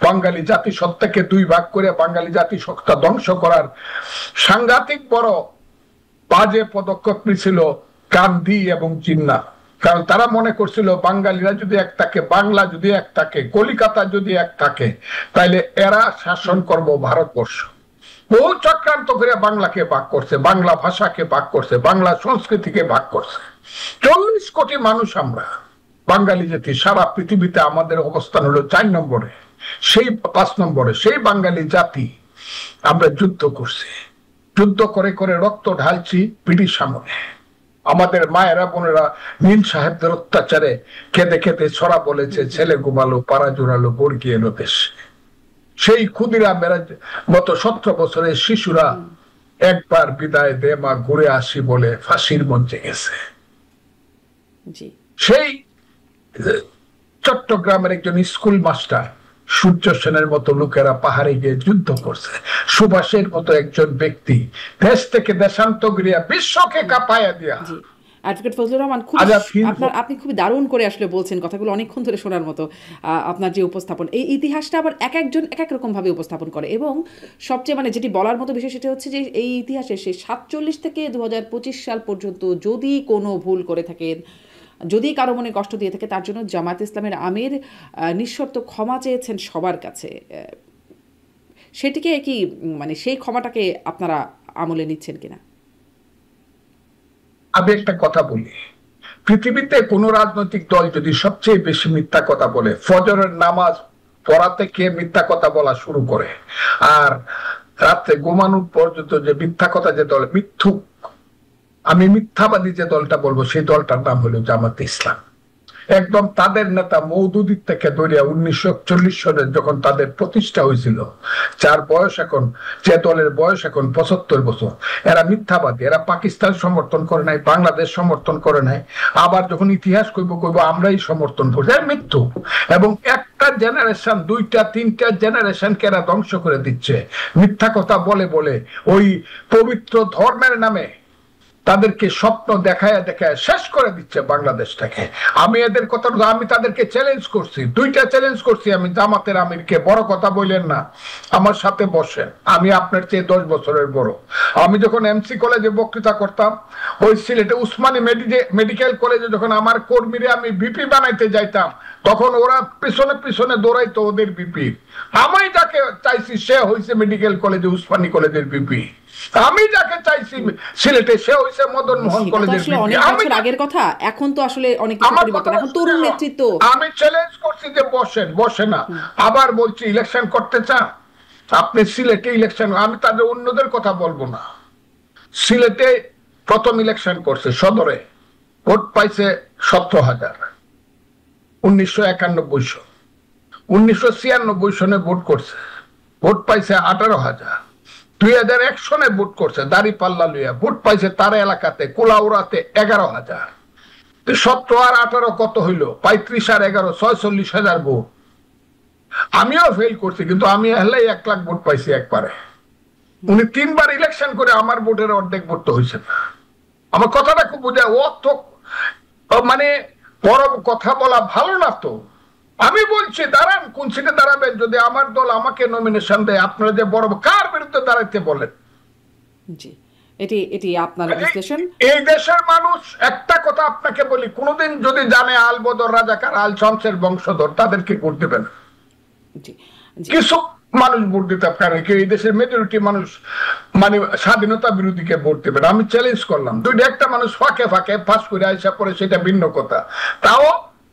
বাঙালি জাতিসত্তাকে ২ ভাগ করে বাঙালি জাতিসত্তা ধ্বংস করার সাংঘাতিক বড় বাজে পদক্ষেপ নিয়েছিল গান্ধী এবং জিন্নাহ। কারণ তারা মনে করছিল বাঙালিরা যদি এক থাকে, বাংলা যদি এক থাকে, কলিকাতা যদি এক থাকে, তাইলে এরা শাসন করব ভারতবর্ষ। বহু চক্রান্ত করে বাংলাকে ভাগ করছে, বাংলা ভাষাকে ভাগ করছে, বাংলা সংস্কৃতিকে ভাগ করছে। ৪০ কোটি মানুষ আমরা বাঙালি জাতি, সারা পৃথিবীতে আমাদের অবস্থান হলো ৪ নম্বরে, সেই ৫ নম্বরে। সেই বাঙালি জাতি আমরা যুদ্ধ করছি, যুদ্ধ করে করে রক্ত ঢালছি ব্রিটিশ আমলে। আমাদের মায়েরা বোনেরা নীল সাহেবদের অত্যাচারে খেতে খেতে ছড়া বলেছে, ছেলে ঘুমালো, পাড়া জোড়ালো, বর্গি এলো দেশে। সেই ক্ষুদিরামের মতো ১৭ বছরের শিশুরা একবার বিদায় দে মা ঘুরে আসি বলে ফাঁসির মঞ্চে গেছে। সেই চট্টগ্রামের একজন স্কুল মাস্টার সূর্য সেনের মতো লোকেরা পাহাড়ে গিয়ে যুদ্ধ করছে। সুভাষের মতো একজন ব্যক্তি দেশ থেকে দেশান্তরিয়া বিশ্বকে কাঁপায়া দিয়া। অ্যাডভোকেট ফজলুর রহমান, আপনি খুবই দারুণ করে আসলে বলছেন, কথাগুলো অনেকক্ষণ ধরে শোনার মতো। আপনার যে উপস্থাপন, এই ইতিহাসটা আবার এক একজন এক এক রকম ভাবে উপস্থাপন করে, এবং সবচেয়ে মানে যেটি বলার মতো বিষয় সেটা হচ্ছে যে এই ইতিহাসে সেই ৪৭ থেকে ২০২৫ সাল পর্যন্ত যদি কোনো ভুল করে থাকেন, যদি কারো মনে কষ্ট দিয়ে থাকে, তার জন্য জামায়াত ইসলামের আমির নিঃশর্ত ক্ষমা চেয়েছেন সবার কাছে। সেটিকে কি মানে সেই ক্ষমাটাকে আপনারা আমলে নিচ্ছেন কিনা? আমি একটা কথা বলি, পৃথিবীতে কোন রাজনৈতিক দল যদি সবচেয়ে বেশি মিথ্যা কথা বলে, ফজরের নামাজ পড়াতে কে মিথ্যা কথা বলা শুরু করে, আর রাত্রে ঘুমানোর পর্যন্ত যে মিথ্যা কথা, যে দল মিথ্যুক, আমি মিথ্যাবাদী যে দলটা বলবো, সেই দলটার নাম হলো জামাত ইসলাম। একদম তাদের নেতা মওদুদির থেকে ধরে 1941 সালে যখন তাদের প্রতিষ্ঠা হয়েছিল, যার বয়স এখন, যে দলের বয়স এখন 75 বছর, এরা মিথ্যাবাদী। এরা পাকিস্তান সমর্থন করে নাই, বাংলাদেশ সমর্থন করে নাই, আবার যখন ইতিহাস কইব আমরাই সমর্থন করছি, মৃত্যু। এবং একটা জেনারেশন, দুইটা তিনটা জেনারেশনকে এরা ধ্বংস করে দিচ্ছে মিথ্যা কথা বলে বলে। ওই পবিত্র ধর্মের নামে তাদেরকে স্বপ্ন দেখায় দেখায় শেষ করে দিচ্ছে বাংলাদেশটাকে। আমি এদের কথা, আমি তাদেরকে চ্যালেঞ্জ করছি, দুইটা চ্যালেঞ্জ করছি আমি জামাতের আমিরকে, বড় কথা বললেন না, আমার সাথে বসেন, আমি আপনার চেয়ে 10 বছরের বড়। আমি যখন এমসি কলেজে বক্তৃতা করতাম, ওই সিলেটে উসমানী মেডিকেল কলেজে যখন আমার কর্মীরা আমি বিপি বানাইতে যাইতাম, তখন ওরা পিছনে পিছনে দৌড়াইতো ওদের বিপি। আমি যাকে চাইছি সে হয়েছে মেডিকেল কলেজে উসমানী কলেজের বিপি, আমি যাকে চাইছি সিলেটে সে হইছে মদন মোহন কলেজের অনেক বছর আগের কথা, এখন তো আসলে অনেক কিছু পরিবর্তন, এখন তরুণ নেতৃত্ব। আমি চ্যালেঞ্জ করছি যে বসেন, বসে না, আবার বলছি ইলেকশন করতে চান আপনি সিলেটে ইলেকশন, আমি তাদের অন্যদের কথা বলবো না। সিলেটে প্রথম ইলেকশন করছে সদরে, ভোট পাইছে 17,000, 1991 সন। 1996 সনে ভোট করছে, ভোট পাইছে 18,000। 2001 সনে ভোট করছে দাঁড়িপাল্লা লইয়া, ভোট পাইছে তার এলাকাতে কোলাউড়াতে 11,000। 17 আর 18 কত হইল? 35 আর 11 46,000 ভোট। আমিও ফেল করছি, কিন্তু আমি হলে 1 লাখ ভোট পাইছি একবারে। উনি 3 বার ইলেকশন করে আমার ভোটের অর্ধেক ভোট তো হয়েছে না। আমার কথাটা খুব বোঝায়, ও তো মানে বড় কথা বলা ভালো না তো। আমি বলছি দাঁড়ান, কোন সিটে দাঁড়াবেন? যদি আমার দল আমাকে নমিনেশন দেয়, আপনারা যে বড় কার বিরুদ্ধে দাঁড়াইতে বলেন? জি, এটি আপনার বিশ্লেষণ। এই দেশের মানুষ, একটা কথা আপনাকে বলি, কোনদিন যদি জানে আল বদর রাজাকার আল শামসের বংশধর, তাদেরকে ভোট দিবেন। কিছু মানুষ ভোট দিতে পারে, এই দেশের মেজরিটি মানুষ মানে স্বাধীনতা বিরোধীকে ভোট দেবেন। আমি চ্যালেঞ্জ করলাম, দুইটা একটা মানুষ ফাঁকে ফাঁকে পাস করে আইসা পরে, সেটা ভিন্ন কথা। তাও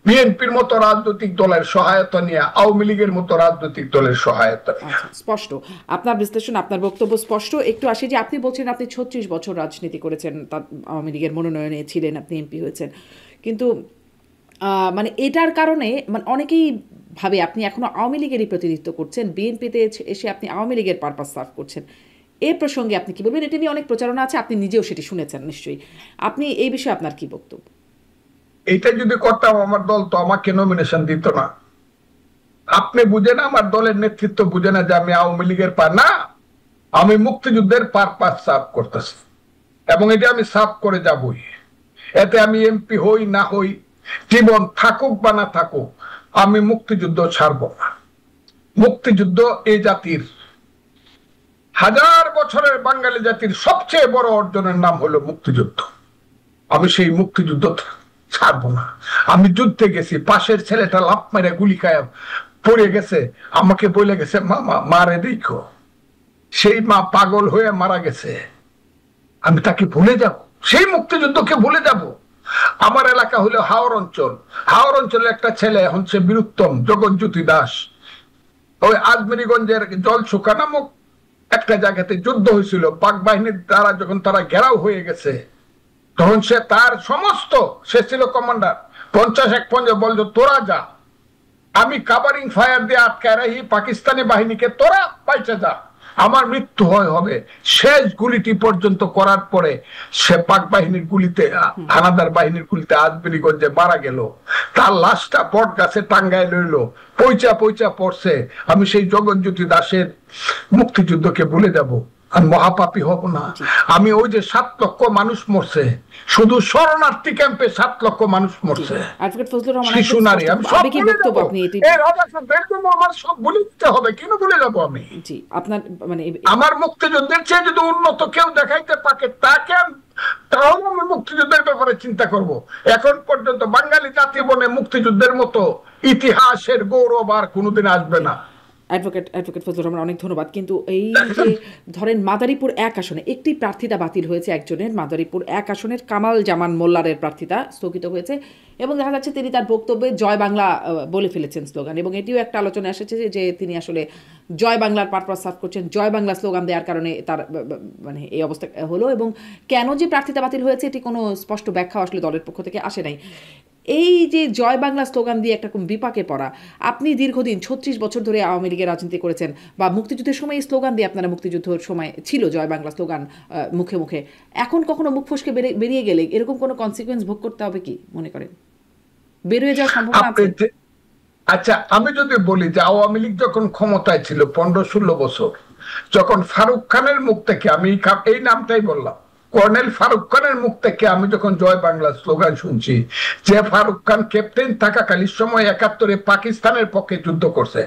বিএনপির মতো রাজনৈতিক দলের সহায়তা নিয়ে, আওয়ামী লীগের মতো রাজনৈতিক দলের সহায়তা। স্পষ্ট আপনার বিশ্লেষণ, আপনার বক্তব্য স্পষ্ট। একটু আসি যে আপনি বলছেন আপনি 36 বছর রাজনীতি করেছেন, আওয়ামী লীগের মনোনয়নে ছিলেন, আপনি এমপি হয়েছেন, কিন্তু মানে এটার কারণে মানে অনেকেই ভাবে আপনি এখনো আওয়ামী লীগেরই প্রতিনিধিত্ব করছেন, বিএনপিতে এসে আপনি আওয়ামী লীগের পারপাস সার্ভ করছেন। এই প্রসঙ্গে আপনি কি বলবেন? এটা নিয়ে অনেক প্রচারণা আছে, আপনি নিজেও সেটি শুনেছেন নিশ্চয়ই, আপনি এই বিষয়ে আপনার কি বক্তব্য? এটা যদি করতাম আমার দল তো আমাকে নমিনেশন দিত না। আপনি বুঝেন, আমার দলের নেতৃত্ব বুঝে না যে আমি আওয়ামী লীগের না, আমি মুক্তিযুদ্ধের পারপাস সার্ভ করতেছি, এবং এটা আমি সার্ভ করে যাবই। এতে আমি এমপি হই না হই, জীবন থাকুক বা না থাকুক, আমি মুক্তিযুদ্ধ ছাড়ব না। মুক্তিযুদ্ধ এই জাতির, 1000 বছরের বাঙালি জাতির সবচেয়ে বড় অর্জনের নাম হলো মুক্তিযুদ্ধ। আমি সেই মুক্তিযুদ্ধ ছাড়বো না। আমি যুদ্ধে গেছি, পাশের ছেলেটা লাফ মেরে গুলি খায় পড়ে গেছে, আমাকে বলে গেছে মামা মারে দেখো, সেই মা পাগল হয়ে মারা গেছে, আমি তাকে ভুলে যাব? সেই মুক্তিযুদ্ধকে ভুলে যাব? আমার এলাকা হলো হাওর অঞ্চল, হাওর অঞ্চলে একটা ছেলে হচ্ছে বীরুত্তম জগৎজ্যোতি দাস, ওই আজমেরিগঞ্জের জলসুকা নামক একটা জায়গাতে যুদ্ধ হয়েছিল পাক বাহিনীর দ্বারা। যখন তারা ঘেরাও হয়ে গেছে, তখন সে তার সমস্ত, সে ছিল কমান্ডার, 50-1 বলতো তোরা যা, আমি কাভারিং ফায়ার দিয়ে আটকায় রাখি পাকিস্তানি বাহিনীকে, তোরা পাইছে যা, আমার মৃত্যু হবে। শেষ গুলিটি পর্যন্ত করার পরে সে পাক বাহিনীর গুলিতে, হানাদার বাহিনীর গুলিতে আজমেরিগঞ্জে মারা গেল। তার লাশটা বট গাছে টাঙ্গায় লইল, পয়চা পয়চা পড়ছে। আমি সেই জগৎজ্যোতি দাসের মুক্তিযুদ্ধকে ভুলে যাব? আমি মহাপাপী হব না? আমি ওই যে 7 লক্ষ মানুষ মরছে, শুধু শরণার্থী ক্যাম্পে 7 লক্ষ মানুষ মরছে, শিশু নারী, আমি সব ভুলে যাব? আমার সব ভুলে দিতে হবে? কেন ভুলে যাবো আমি? আপনার মানে আমার মুক্তিযুদ্ধের চেয়ে যদি উন্নত কেউ দেখাইতে পারে তাকে, তাহলে আমি মুক্তিযুদ্ধের ব্যাপারে চিন্তা করব। এখন পর্যন্ত বাঙালি জাতি বনে মুক্তিযুদ্ধের মতো ইতিহাসের গৌরব আর কোনোদিন আসবে না। অ্যাডভোকেট ফজলুর রহমান, অনেক ধন্যবাদ। কিন্তু এই যে ধরেন মাদারীপুর 1 আসনে একটি প্রার্থিতা বাতিল হয়েছে, একজনের, মাদারীপুর 1 আসনের কামাল জামান মোল্লারের প্রার্থিতা স্থগিত হয়েছে, এবং দেখা যাচ্ছে তিনি তার বক্তব্যে জয় বাংলা বলে ফেলেছেন স্লোগান, এবং এটিও একটা আলোচনা এসেছে যে তিনি আসলে জয় বাংলার পারপাস সার্ভ করছেন, জয় বাংলা স্লোগান দেওয়ার কারণে তার মানে এই অবস্থা হলো। এবং কেন যে প্রার্থিতা বাতিল হয়েছে এটি কোনো স্পষ্ট ব্যাখ্যা আসলে দলের পক্ষ থেকে আসে নাই। এই যে জয় বাংলা স্লোগান দিয়ে একটা বিপাকে পড়া, আপনি দীর্ঘদিন 36 বছর ধরে আওয়ামী লীগের রাজনীতি করেছেন, বা মুক্তিযুদ্ধের সময় এই স্লোগান দিয়ে আপনারা মুক্তিযুদ্ধের সময় ছিল জয় বাংলা স্লোগান মুখে মুখে, এখন কখনো মুখ ফসকে বেরিয়ে গেলে এরকম কোনো কনসিকুয়েন্স ভোগ করতে হবে কি মনে করেন? বেরিয়ে যাওয়ার সম্ভাবনা আছে? আচ্ছা, আমি যদি বলি যে আওয়ামী লীগ যখন ক্ষমতায় ছিল 15-16 বছর, যখন ফারুক খানের মুখ থেকে, আমি এই নামটাই বললাম, কর্নেল ফারুক খানের মুখ থেকে আমি যখন জয় বাংলা স্লোগান শুনছি, যে ফারুক খান ক্যাপ্টেন থাকাকালীন সময় 71-এ পাকিস্তানের পক্ষে যুদ্ধ করছে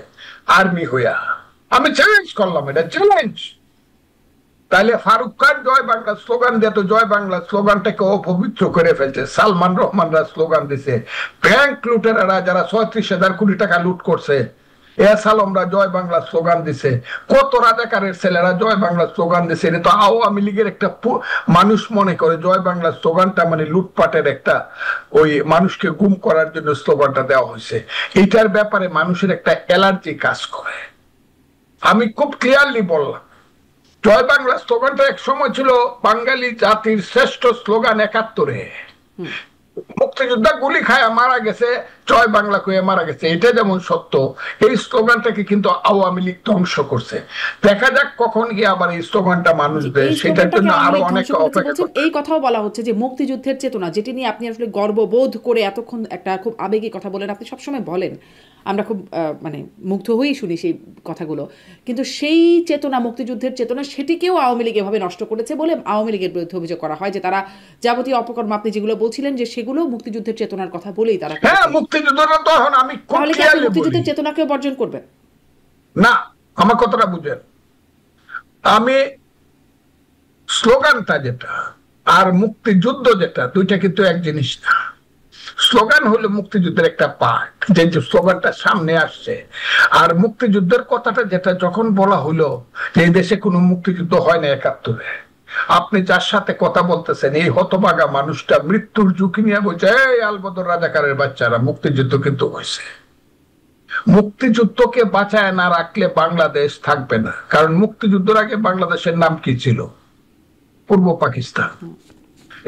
আর্মি হইয়া, আমি চ্যালেঞ্জ করলাম, এটা চ্যালেঞ্জ। তাহলে ফারুক খান জয় বাংলা স্লোগান দিয়ে তো জয় বাংলা স্লোগানটাকে অপবিত্র করে ফেলছে। সালমান রহমানরা স্লোগান দিছে, ব্যাংক লুটেরারা যারা 36,000 কোটি টাকা লুট করছে, এসালমরা জয় বাংলা স্লোগান দিছে, কত রাজাকারের ছেলেরা জয় বাংলা স্লোগান দিছে। এটা তো আওয়ামী লীগের একটা মানুষ মনে করে জয় বাংলা স্লোগানটা মানে লুটপাটের একটা, ওই মানুষকে গুম করার জন্য স্লোগানটা দেওয়া হয়েছে। এটার ব্যাপারে মানুষের একটা অ্যালার্জি কাজ করে। আমি খুব ক্লিয়ারলি বললাম, জয় বাংলা স্লোগানটা এক সময় ছিল বাঙালি জাতির শ্রেষ্ঠ স্লোগান। 71-এ মুক্তিযোদ্ধা গুলি খায় মারা গেছে, জয় বাংলা কয়ে মারা গেছে, এটা যেমন সত্য, এই স্লোগানটাকে কিন্তু আওয়ামী লীগ ধ্বংস করছে। দেখা যাক কখন গিয়ে আবার এই স্লোগানটা মানুষ দেয়, সেটার জন্য আরো অনেক অপেক্ষা। এই কথাও বলা হচ্ছে যে মুক্তিযুদ্ধের চেতনা, যেটি নিয়ে আপনি আসলে গর্ববোধ করে এতক্ষণ একটা খুব আবেগী কথা বলেন, আপনি সবসময় বলেন, আমরা খুব মানে মুগ্ধ হয়েই শুনি সেই কথাগুলো, কিন্তু সেই চেতনা, মুক্তিযুদ্ধের চেতনা, সেটিকেও আওয়ামী লীগ এভাবে নষ্ট করেছে বলে আওয়ামী লীগের বিরুদ্ধে অভিযোগ করা হয় যে তারা যাবতীয় অপকর্ম আপনি যেগুলো বলছিলেন যে সেগুলো মুক্তিযুদ্ধের চেতনার কথা বলেই তারা। হ্যাঁ, মুক্তিযুদ্ধটা তো এখন আমি তাহলে কি আপনি মুক্তিযুদ্ধের চেতনাকে বর্জন করবেন? না, আমার কথাটা বুঝেন, আমি স্লোগানটা যেটা আর মুক্তিযুদ্ধ যেটা, দুইটা কিন্তু এক জিনিস না। স্লোগান হলো মুক্তিযুদ্ধের একটা পার্ট, যে স্লোগানটা সামনে আসছে। আর মুক্তিযুদ্ধের কথাটা যেটা যখন বলা হলো যে এই দেশে কোনো মুক্তিযুদ্ধ হয় না 71-এ, আপনি যার সাথে কথা বলতেছেন এই হতভাগা মানুষটা মৃত্যুর ঝুঁকি নিয়ে বলছে, এই আলবদর রাজাকারের বাচ্চারা, মুক্তিযুদ্ধ কিন্তু হয়েছে। মুক্তিযুদ্ধকে বাঁচায় না রাখলে বাংলাদেশ থাকবে না। কারণ মুক্তিযুদ্ধের আগে বাংলাদেশের নাম কি ছিল? পূর্ব পাকিস্তান।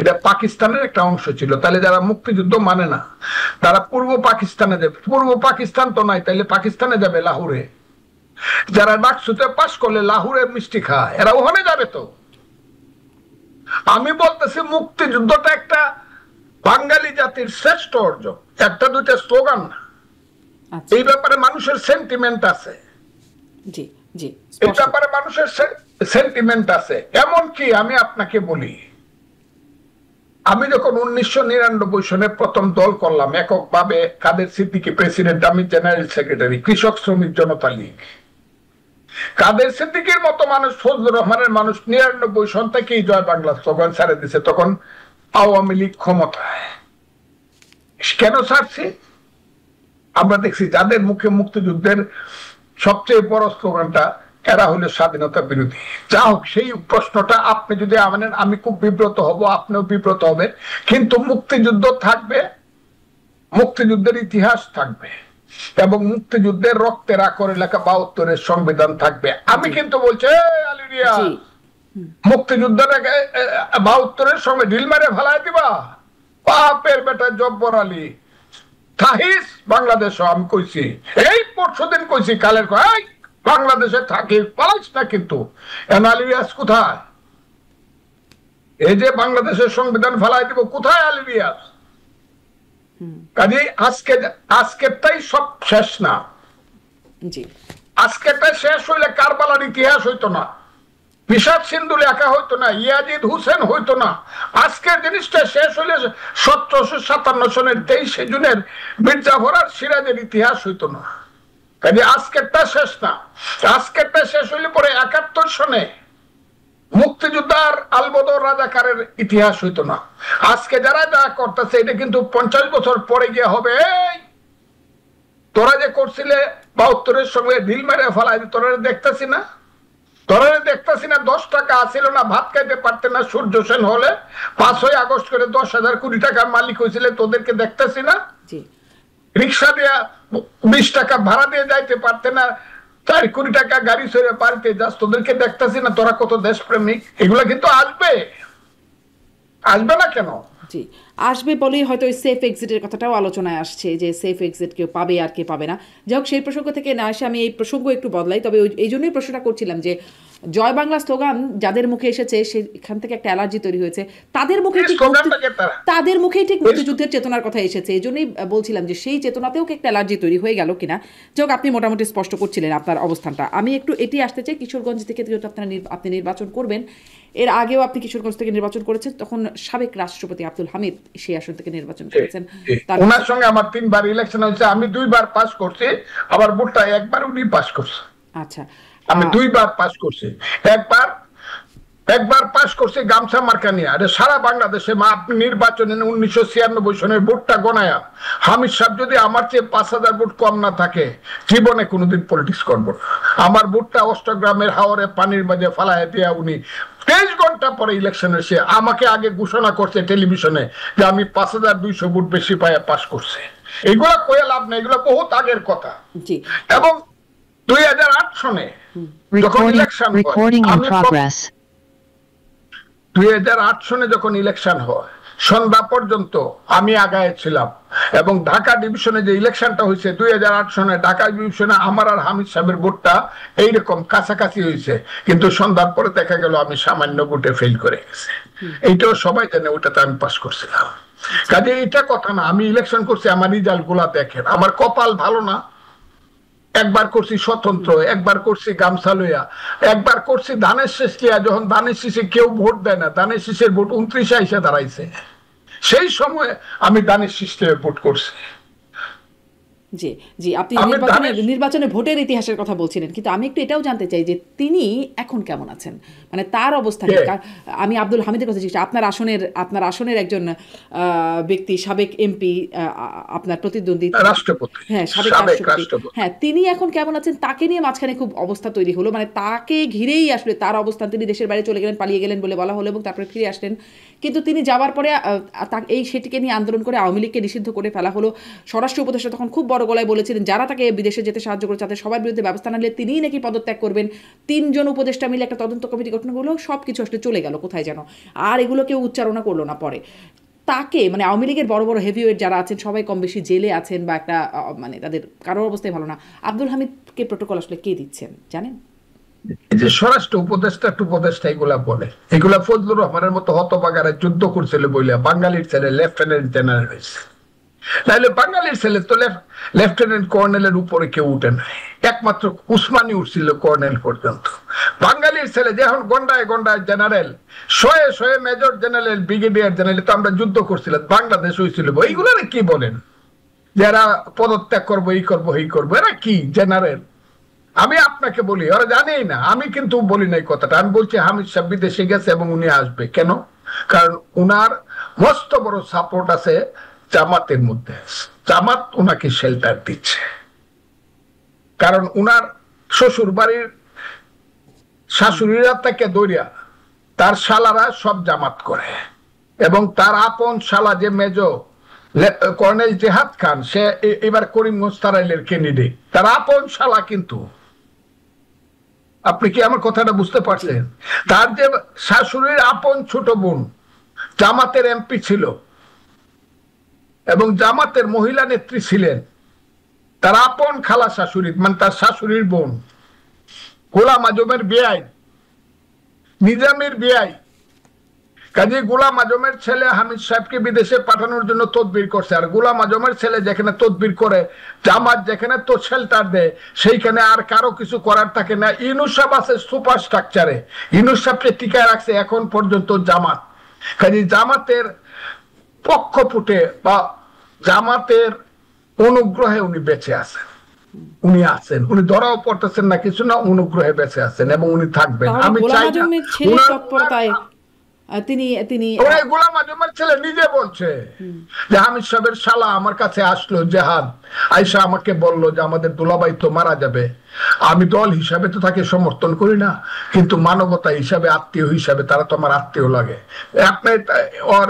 এটা পাকিস্তানের একটা অংশ ছিল। তাহলে যারা মুক্তিযুদ্ধ মানে না, তারা পূর্ব পাকিস্তানে যাবে। পূর্ব পাকিস্তান তো নাই, তাইলে পাকিস্তানে যাবে লাহোরে। যারা ডাকসুতে পাস করলে লাহোরে মিষ্টি খায়, এরা ওখানে যাবে। তো আমি বলতেছি মুক্তিযুদ্ধটা একটা বাঙালি জাতির শ্রেষ্ঠ অর্জন, একটা দুইটা স্লোগান না। এই ব্যাপারে মানুষের সেন্টিমেন্ট আছে, এই ব্যাপারে মানুষের সেন্টিমেন্ট আছে। এমনকি আমি আপনাকে বলি, আমি যখন 1999 সনে প্রথম দল করলাম এককভাবে, কাদের সিদ্দিকী প্রেসিডেন্ট, আমি জেনারেল সেক্রেটারি, কৃষক শ্রমিক জনতা লীগ, কাদের সিদ্দিকীর মতো মানুষ, ফজলুর রহমানের মানুষ 99 সন থেকেই জয় বাংলা স্লোগান ছাড়ে দিছে। তখন আওয়ামী লীগ ক্ষমতায়। কেন ছাড়ছে? আমরা দেখছি যাদের মুখে মুক্তিযুদ্ধের সবচেয়ে বড় স্লোগানটা, এরা হলো স্বাধীনতা বিরোধী। যা হোক, সেই প্রশ্নটা আপনি যদি আমাদের, আমি খুব বিব্রত হব, আপনিও বিব্রত হবেন, কিন্তু মুক্তিযুদ্ধ থাকবে, মুক্তিযুদ্ধের ইতিহাস থাকবে, এবং মুক্তিযুদ্ধের রক্তের আকরে লেখা 72-এর সংবিধান থাকবে। আমি কিন্তু বলছি, আলিরিয়া, মুক্তিযুদ্ধটাকে 72-এর সঙ্গে ঢিল মেরে ফেলাই দিবা, বাপের বেটা জব্বর আলী থাকিস বাংলাদেশ। আমি কইছি, এই পরশুদিন কইছি, কালের বাংলাদেশে থাকিস, পালাইস না। কিন্তু আলিরিয়াস কোথায়? এই যে বাংলাদেশের সংবিধান ফেলাই দিব, কোথায় আলিরিয়াস? কাজে আজকেরটাই সব শেষ না। আজকেরটা শেষ হইলে কারবালার ইতিহাস হইতো না, বিষাদ সিন্ধু লেখা হইতো না, ইয়াজিদ হুসেন হইতো না। আজকের জিনিসটা শেষ হইলে 1757 সনের 23 জুনের মির্জাফর আর সিরাজের ইতিহাস হইতো না। কাজে আজকেরটা শেষ না। আজকেরটা শেষ হইলে পরে 71 সনে মুক্তিযোদ্ধার আলবদর রাজাকারের ইতিহাস হইতো না। আজকে যারা যা করতেছে এটা কিন্তু 50 বছর পরে গিয়ে হবে, এই তোরা যে করছিলে 72-এর সঙ্গে ঢিল মেরে ফেলাই, তোরা দেখতেছি না? তোরা দেখতেছি না? 10 টাকা আসিল না, ভাত খাইতে পারতে না সূর্য সেন হলে 5ই আগস্ট করে 10,000 কোটি টাকার মালিক হয়েছিল, তোদেরকে দেখতেছি না? রিক্সা দিয়ে 20 টাকা ভাড়া দিয়ে যাইতে পারতে না, 4 কোটি টাকা গাড়ি ছেড়ে বাড়িতে যাস, তোদেরকে দেখতেছি না? তোরা কত দেশপ্রেমিক। এগুলা কিন্তু আসবে, আসবে না কেন? জি, আসবে বলেই হয়তো ওই সেফ এক্সিটের কথাটাও আলোচনায় আসছে যে সেফ এক্সিট কেউ পাবে আর কে পাবে না। যাই হোক, সেই প্রসঙ্গ থেকে না এসে আমি এই প্রসঙ্গ একটু বদলাই। তবে এই জন্যই প্রশ্নটা করছিলাম যে জয় বাংলা স্লোগান যাদের মুখে এসেছে সেখান থেকে একটা অ্যালার্জি তৈরি হয়েছে, তাদের মুখে ঠিক তাদের মুখেই ঠিক মুক্তিযুদ্ধের চেতনার কথা এসেছে। এই জন্যই বলছিলাম যে সেই চেতনাতেও কি একটা অ্যালার্জি তৈরি হয়ে গেল কিনা। যাই হোক, আপনি মোটামুটি স্পষ্ট করছিলেন আপনার অবস্থানটা। আমি একটু এটি আসতে চাই, কিশোরগঞ্জ থেকে যেহেতু আপনি নির্বাচন করবেন, এর আগেও আপনি কিশোরগঞ্জ থেকে নির্বাচন করেছেন, তখন সাবেক রাষ্ট্রপতি আব্দুল হামিদ সেই আসন থেকে নির্বাচন করেছেন। ওনার সঙ্গে আমার 3 বার ইলেকশন হয়েছে, আমি 2 বার পাস করছি, আবার ভোটটা একবার উনি পাস করছে। আচ্ছা, আমি 2 বার পাস করছি। একবার পাস করছি গামছা মার্কা নিয়ে। আরে সারা বাংলাদেশে নির্বাচনে 1996 সনের ভোটটা গণায়া হামিদ সাহেব যদি আমার চেয়ে 5000 ভোট কম না থাকে, জীবনে কোনোদিন পলিটিক্স করবো না। আমার ভোটটা অষ্টগ্রামের হাওরে পানির মাঝে ফালায় দিয়া উনি 23 ঘন্টা পরে ইলেকশন এসে আমাকে আগে ঘোষণা করছে টেলিভিশনে যে আমি 5200 ভোট বেশি পাইয়া পাস করছে। এগুলা কয়ে লাভ নেই, এগুলো বহুত আগের কথা। এবং 2008 সনে যখন ইলেকশন 2008 সনে যখন ইলেকশন হয়, সন্ধ্যা পর্যন্ত আমি আগায় ছিলাম। এবং ঢাকা ডিভিশনে যে ইলেকশনটা হয়েছে 2008 সনে, ঢাকা ডিভিশনে আমার আর হামিদ সাহেবের ভোটটা এইরকম কাছাকাছি হয়েছে, কিন্তু সন্ধ্যার পরে দেখা গেল আমি সামান্য ভোটে ফেল করে গেছে। এইটাও সবাই জানে, ওটাতে আমি পাস করছিলাম। কাজে এটা কথা না, আমি ইলেকশন করছি, আমার রেজাল্ট গুলা দেখেন। আমার কপাল ভালো না, একবার করছি স্বতন্ত্র, একবার করছি গামছা লইয়া, একবার করছি ধানের শীষ লিয়া। যখন ধানের শীষে কেউ ভোট দেয় না, ধানের শীষের ভোট 29 এসে দাঁড়াইছে, সেই সময় আমি ধানের শীষ ভোট করছি। জি জি, আপনি নির্বাচনে ভোটের ইতিহাসের কথা বলছিলেন, কিন্তু আমি একটু এটাও জানতে চাই যে তিনি এখন কেমন আছেন, মানে তার অবস্থা কি। আমি আব্দুল হামিদের কথা জিজ্ঞেস, আপনার আসনের একজন ব্যক্তি, সাবেক এমপি, আপনার প্রতিদ্বন্দ্বী রাষ্ট্রপতি, হ্যাঁ সাবেক রাষ্ট্রপতি, হ্যাঁ তিনি এখন কেমন আছেন, তাকে নিয়ে মাঝখানে খুব অবস্থা তৈরি হলো, মানে তাকে ঘিরেই আসলে তার অবস্থান। তিনি দেশের বাইরে চলে গেলেন, পালিয়ে গেলেন বলে বলা হলো, এবং তারপরে ফিরে আসলেন। কিন্তু তিনি যাওয়ার পরে সেটিকে নিয়ে আন্দোলন করে আওয়ামী লীগকে নিষিদ্ধ করে ফেলা হলো। স্বরাষ্ট্র উপদেষ্টা তখন খুব বড় গলায় বলেছিলেন যারা তাকে বিদেশে যেতে সাহায্য করে তাদের সবার বিরুদ্ধে ব্যবস্থা নিলে তিনিই নাকি পদত্যাগ করবেন। 3 জন উপদেষ্টা মিলে একটা তদন্ত কমিটি গঠন করলো, সব কিছু আসলে চলে গেল কোথায় যেন, আর এগুলো কেউ উচ্চারণ করলো না পরে। তাকে মানে আওয়ামী লীগের বড় বড় হেভিওয়েট যারা আছেন সবাই কম বেশি জেলে আছেন, বা একটা মানে তাদের কারোর অবস্থায় ভালো না। আব্দুল হামিদকে প্রোটোকল আসলে কে দিচ্ছেন জানেন? যে স্বরাষ্ট্র উপদেষ্টা এগুলা বলে, এগুলা ফজলুর রহমানের মতো হতবাগারে যুদ্ধ করছিল বলে বাঙালির ছেলে লেফটেন্যান্ট জেনারেল হয়েছে। তাহলে বাঙালির ছেলে তো লেফটেন্যান্ট কর্নেলের উপরে কেউ উঠে নাই, একমাত্র উসমানী উঠছিল কর্নেল পর্যন্ত। বাঙালির ছেলে যখন গন্ডায় গন্ডায় জেনারেল, শয়ে শয়ে মেজর জেনারেল, ব্রিগেডিয়ার জেনারেল, তো আমরা যুদ্ধ করছিলাম, বাংলাদেশ হয়েছিল। এইগুলো কি বলেন যারা পদত্যাগ করবো, এই করবো, এই করবো, এরা কি জেনারেল? আমি আপনাকে বলি, ওরা জানেই না। আমি কিন্তু বলি নাই কথাটা, আমি বলছি হামিদ সাহেব বিদেশে গেছে এবং উনি আসবে। কেন? কারণ উনার মস্ত বড় সাপোর্ট আছে জামাতের মধ্যে। জামাত উনাকে শেল্টার দিচ্ছে, কারণ উনার শ্বশুর বাড়ির শাশুড়িরা থেকে দরিয়া তার শালারা সব জামাত করে, এবং তার আপন শালা যে মেজর কর্নেল জেহাদ খান, সে এবার করিমগঞ্জ তারাইলের ক্যান্ডিডেট, তার আপন শালা। কিন্তু আপনি কি আমার কথাটা বুঝতে পারছেন? তার যে শাশুড়ির আপন ছোট বোন জামাতের এমপি ছিল এবং জামাতের মহিলা নেত্রী ছিলেন, তার আপন খালা শাশুড়ি, মানে তার শাশুড়ির বোন গোলাম আজমের বিয়াই, নিজামের বিয়াই। কাজী গোলাম আজমের ছেলে হামিদ সাহেবকে বিদেশে পাঠানোর জন্য তদবির করছে। আর গোলাম আজমের ছেলে যেখানে তদবির করে, জামাত যেখানে তো শেল্টার দেয়, সেইখানে আর কারো কিছু করার থাকে না। ইউনূস সাহেব আছে সুপার স্ট্রাকচারে, ইউনূস সাহেবকে টিকায় রাখছে এখন পর্যন্ত জামাত। কাজী জামাতের পক্ষপুটে বা জামাতের অনুগ্রহে উনি বেঁচে আছেন, উনি আছেন, উনি ধরাও পড়তেছেন না কিছু না, অনুগ্রহে বেঁচে আছেন এবং উনি থাকবেন। আমি চাই না গোলাম আজমের ছেলে নিজে বলছে যে হামিদ সাহেবের শালা আমার কাছে আসলো জেহাদ, আয়সা আমাকে বললো যে আমাদের দুলাভাই তো মারা যাবে। আমি দল হিসাবে তো তাকে সমর্থন করি না, কিন্তু মানবতা হিসাবে, আত্মীয় হিসাবে তারা তো আমার আত্মীয় লাগে। আপনি ওর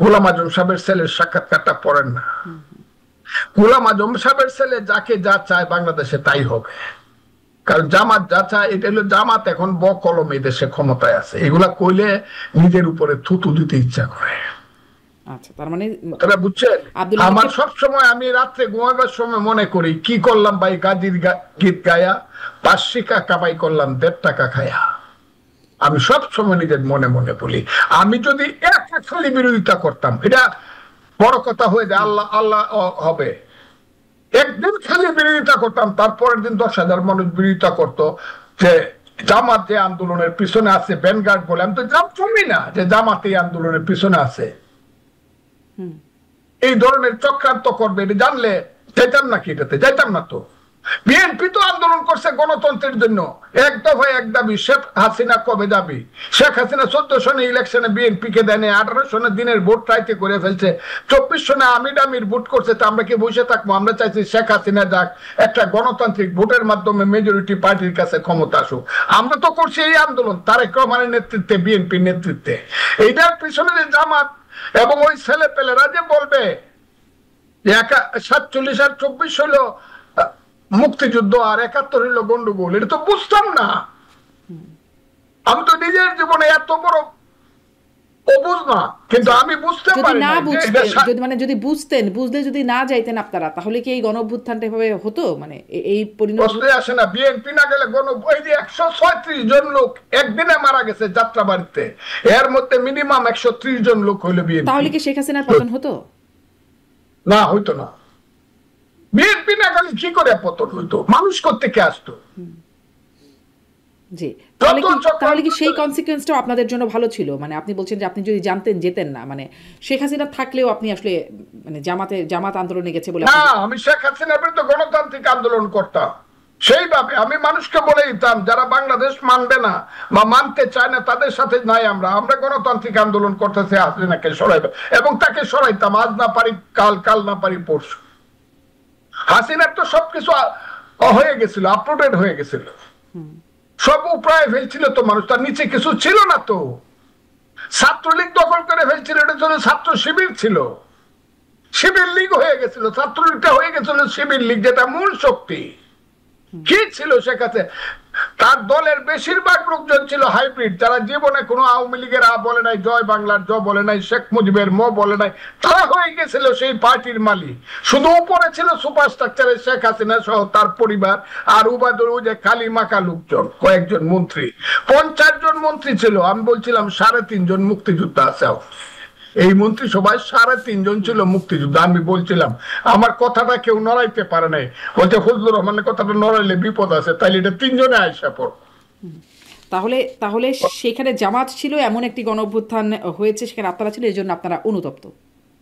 গোলাম আজম সাহেবের ছেলের সাক্ষাৎকারটা পড়েন না। গোলাম আজম সাহেবের ছেলে যাকে যা চায় বাংলাদেশে তাই হবে, কারণ জামাত যা চায় এটা হলো, জামাত এখন কলমে দেশে ক্ষমতায় আছে। এগুলা কইলে নিজের উপরে থুতু দিতে ইচ্ছা করে। আচ্ছা, তার মানে তারা বুঝছেন। আব্দুল আমার হামিদকে সব সময় আমি রাত্রে ঘুমাবার সময় মনে করি কি করলাম ভাই, গাজীর গীত গায়া 5 কামাই করলাম 1.5 টাকা খায়া। আমি সব সময় নিজের মনে মনে বলি, আমি যদি একটা খালি বিরোধিতা করতাম, এটা বড় কথা হয়ে যায়, আল্লাহ আল্লাহ হবে। একদিন খালি বিরোধিতা করতাম, তারপরের দিন 10,000 মানুষ বিরোধিতা করতো যে জামাত যে আন্দোলনের পিছনে আছে ভ্যানগার্ড বলে। আমি তো জানতামই না যে জামাত এই আন্দোলনের পিছনে আছে, এই ধরনের চক্রান্ত করবে এটা জানলে যাইতাম নাকি? এটাতে যাইতাম না তো। বিএনপি তো আন্দোলন করছে গণতন্ত্রের জন্য, এক দফায় এক দাবি, শেখ হাসিনা কবে যাবি? শেখ হাসিনা 14 সনে ইলেকশনে বিএনপি কে দেয়নি, 18 সনে দিনের ভোট ট্রাইতে করে ফেলছে, 24 সনে আমির ভোট করছে। তা আমরা কি বসে থাকবো? আমরা চাইছি শেখ হাসিনা যাক, একটা গণতান্ত্রিক ভোটের মাধ্যমে মেজরিটি পার্টির কাছে ক্ষমতা আসুক। আমরা তো করছি এই আন্দোলন তারেক রহমানের নেতৃত্বে, বিএনপির নেতৃত্বে। এইটার পিছনে যে জামাত এবং ওই ছেলে পেলেরা যে বলবে 47 আর 24 হলো মুক্তিযুদ্ধ আর 71 হইল গন্ডগোল, এটা তো বুঝতাম না। আমি তো নিজের জীবনে এত বড় অবুঝ না, কিন্তু আমি বুঝতে পারি না। যদি বুঝতেন, বুঝলে যদি না যাইতেন আপনারা, তাহলে কি এই গণঅভ্যুত্থানটা এভাবে হতো? মানে এই প্রশ্নে আসে না। বিএনপি না গেলে ওই যে 136 জন লোক একদিনে মারা গেছে যাত্রাবাড়িতে, এর মধ্যে মিনিমাম 130 জন লোক হইলো বিএনপি। তাহলে কি শেখ হাসিনার পতন হতো? না, হইতো না। বিএনপি না গেলে কি করে পতন হইতো? মানুষ করতে কে আসতো? জি, তাহলে কি সেই কনসিকুয়েন্সটাও আপনাদের জন্য ভালো ছিল? মানে আপনি বলছেন যে আপনি যদি জানতেন যেতেন না, মানে শেখ হাসিনা থাকলেও আপনি আসলে মানে জামাত আন্দোলনে গেছে বলে? না, আমি শেখ হাসিনার বিরুদ্ধে গণতান্ত্রিক আন্দোলন করতাম সেইভাবে। আমি মানুষকে বলে দিতাম যারা বাংলাদেশ মানবে না বা মানতে চায় না তাদের সাথে নাই, আমরা গণতান্ত্রিক আন্দোলন করতেছি হাসিনাকে সরাইবে, এবং তাকে সরাইতাম। আজ না পারি কাল, কাল না পারি পরশু। হাসিনার তো সবকিছু হয়ে গেছিল, আপলোডেড হয়ে গেছিল, সব উপরায় ফেলছিল তো মানুষ, তার নিচে কিছু ছিল না তো। ছাত্রলীগ দখল করে ফেলছিল, এটা ছিল ছাত্র শিবির, ছিল শিবির লীগ হয়ে গেছিল, ছাত্রলীগটা হয়ে গেছিল শিবির লীগ, যেটা মূল শক্তি। কি ছিল শেখ হাসিনা? তার দলের বেশিরভাগ লোকজন ছিল হাইব্রিড, যারা জীবনে কোনো আওয়ামী লীগের আ বলে নাই, জয় বাংলার জ বলে নাই, শেখ মুজিবের ম বলে নাই। তারা হয়ে গেছিল সেই পার্টির মালিক। শুধু উপরে ছিল সুপারস্ট্রাকচারে শেখ হাসিনা সহ তার পরিবার, আর উবাদুল যে কালি মাকা লোকজন, কয়েকজন মন্ত্রী, 50 জন মন্ত্রী ছিল। আমি বলছিলাম 3.5 জন মুক্তিযোদ্ধা আছে। এই মন্ত্রিসভায় 3.5 জন ছিল মুক্তিযোদ্ধা। আমি বলছিলাম আমার কথাটা কেউ নড়াইতে পারে নাই। বলছে ফজলুর রহমানের কথাটা নড়াইলে বিপদ আছে, তাইলে এটা 3 জনে আইসা পড়। তাহলে সেখানে জামাত ছিল, এমন একটি গণঅভ্যুত্থান হয়েছে, সেখানে আপনারা ছিল, এই জন্য আপনারা অনুতপ্ত।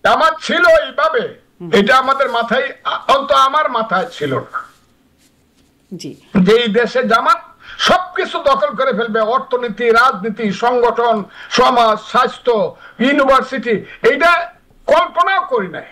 জামাত ছিল এইভাবে, এটা আমাদের মাথায়, অন্তত আমার মাথায় ছিল না জি, যে এই দেশে জামাত সবকিছু দখল করে ফেলবে, অর্থনীতি, রাজনীতি, সংগঠন, সমাজ, স্বাস্থ্য, ইউনিভার্সিটি, এইটা কল্পনাও করি নাই।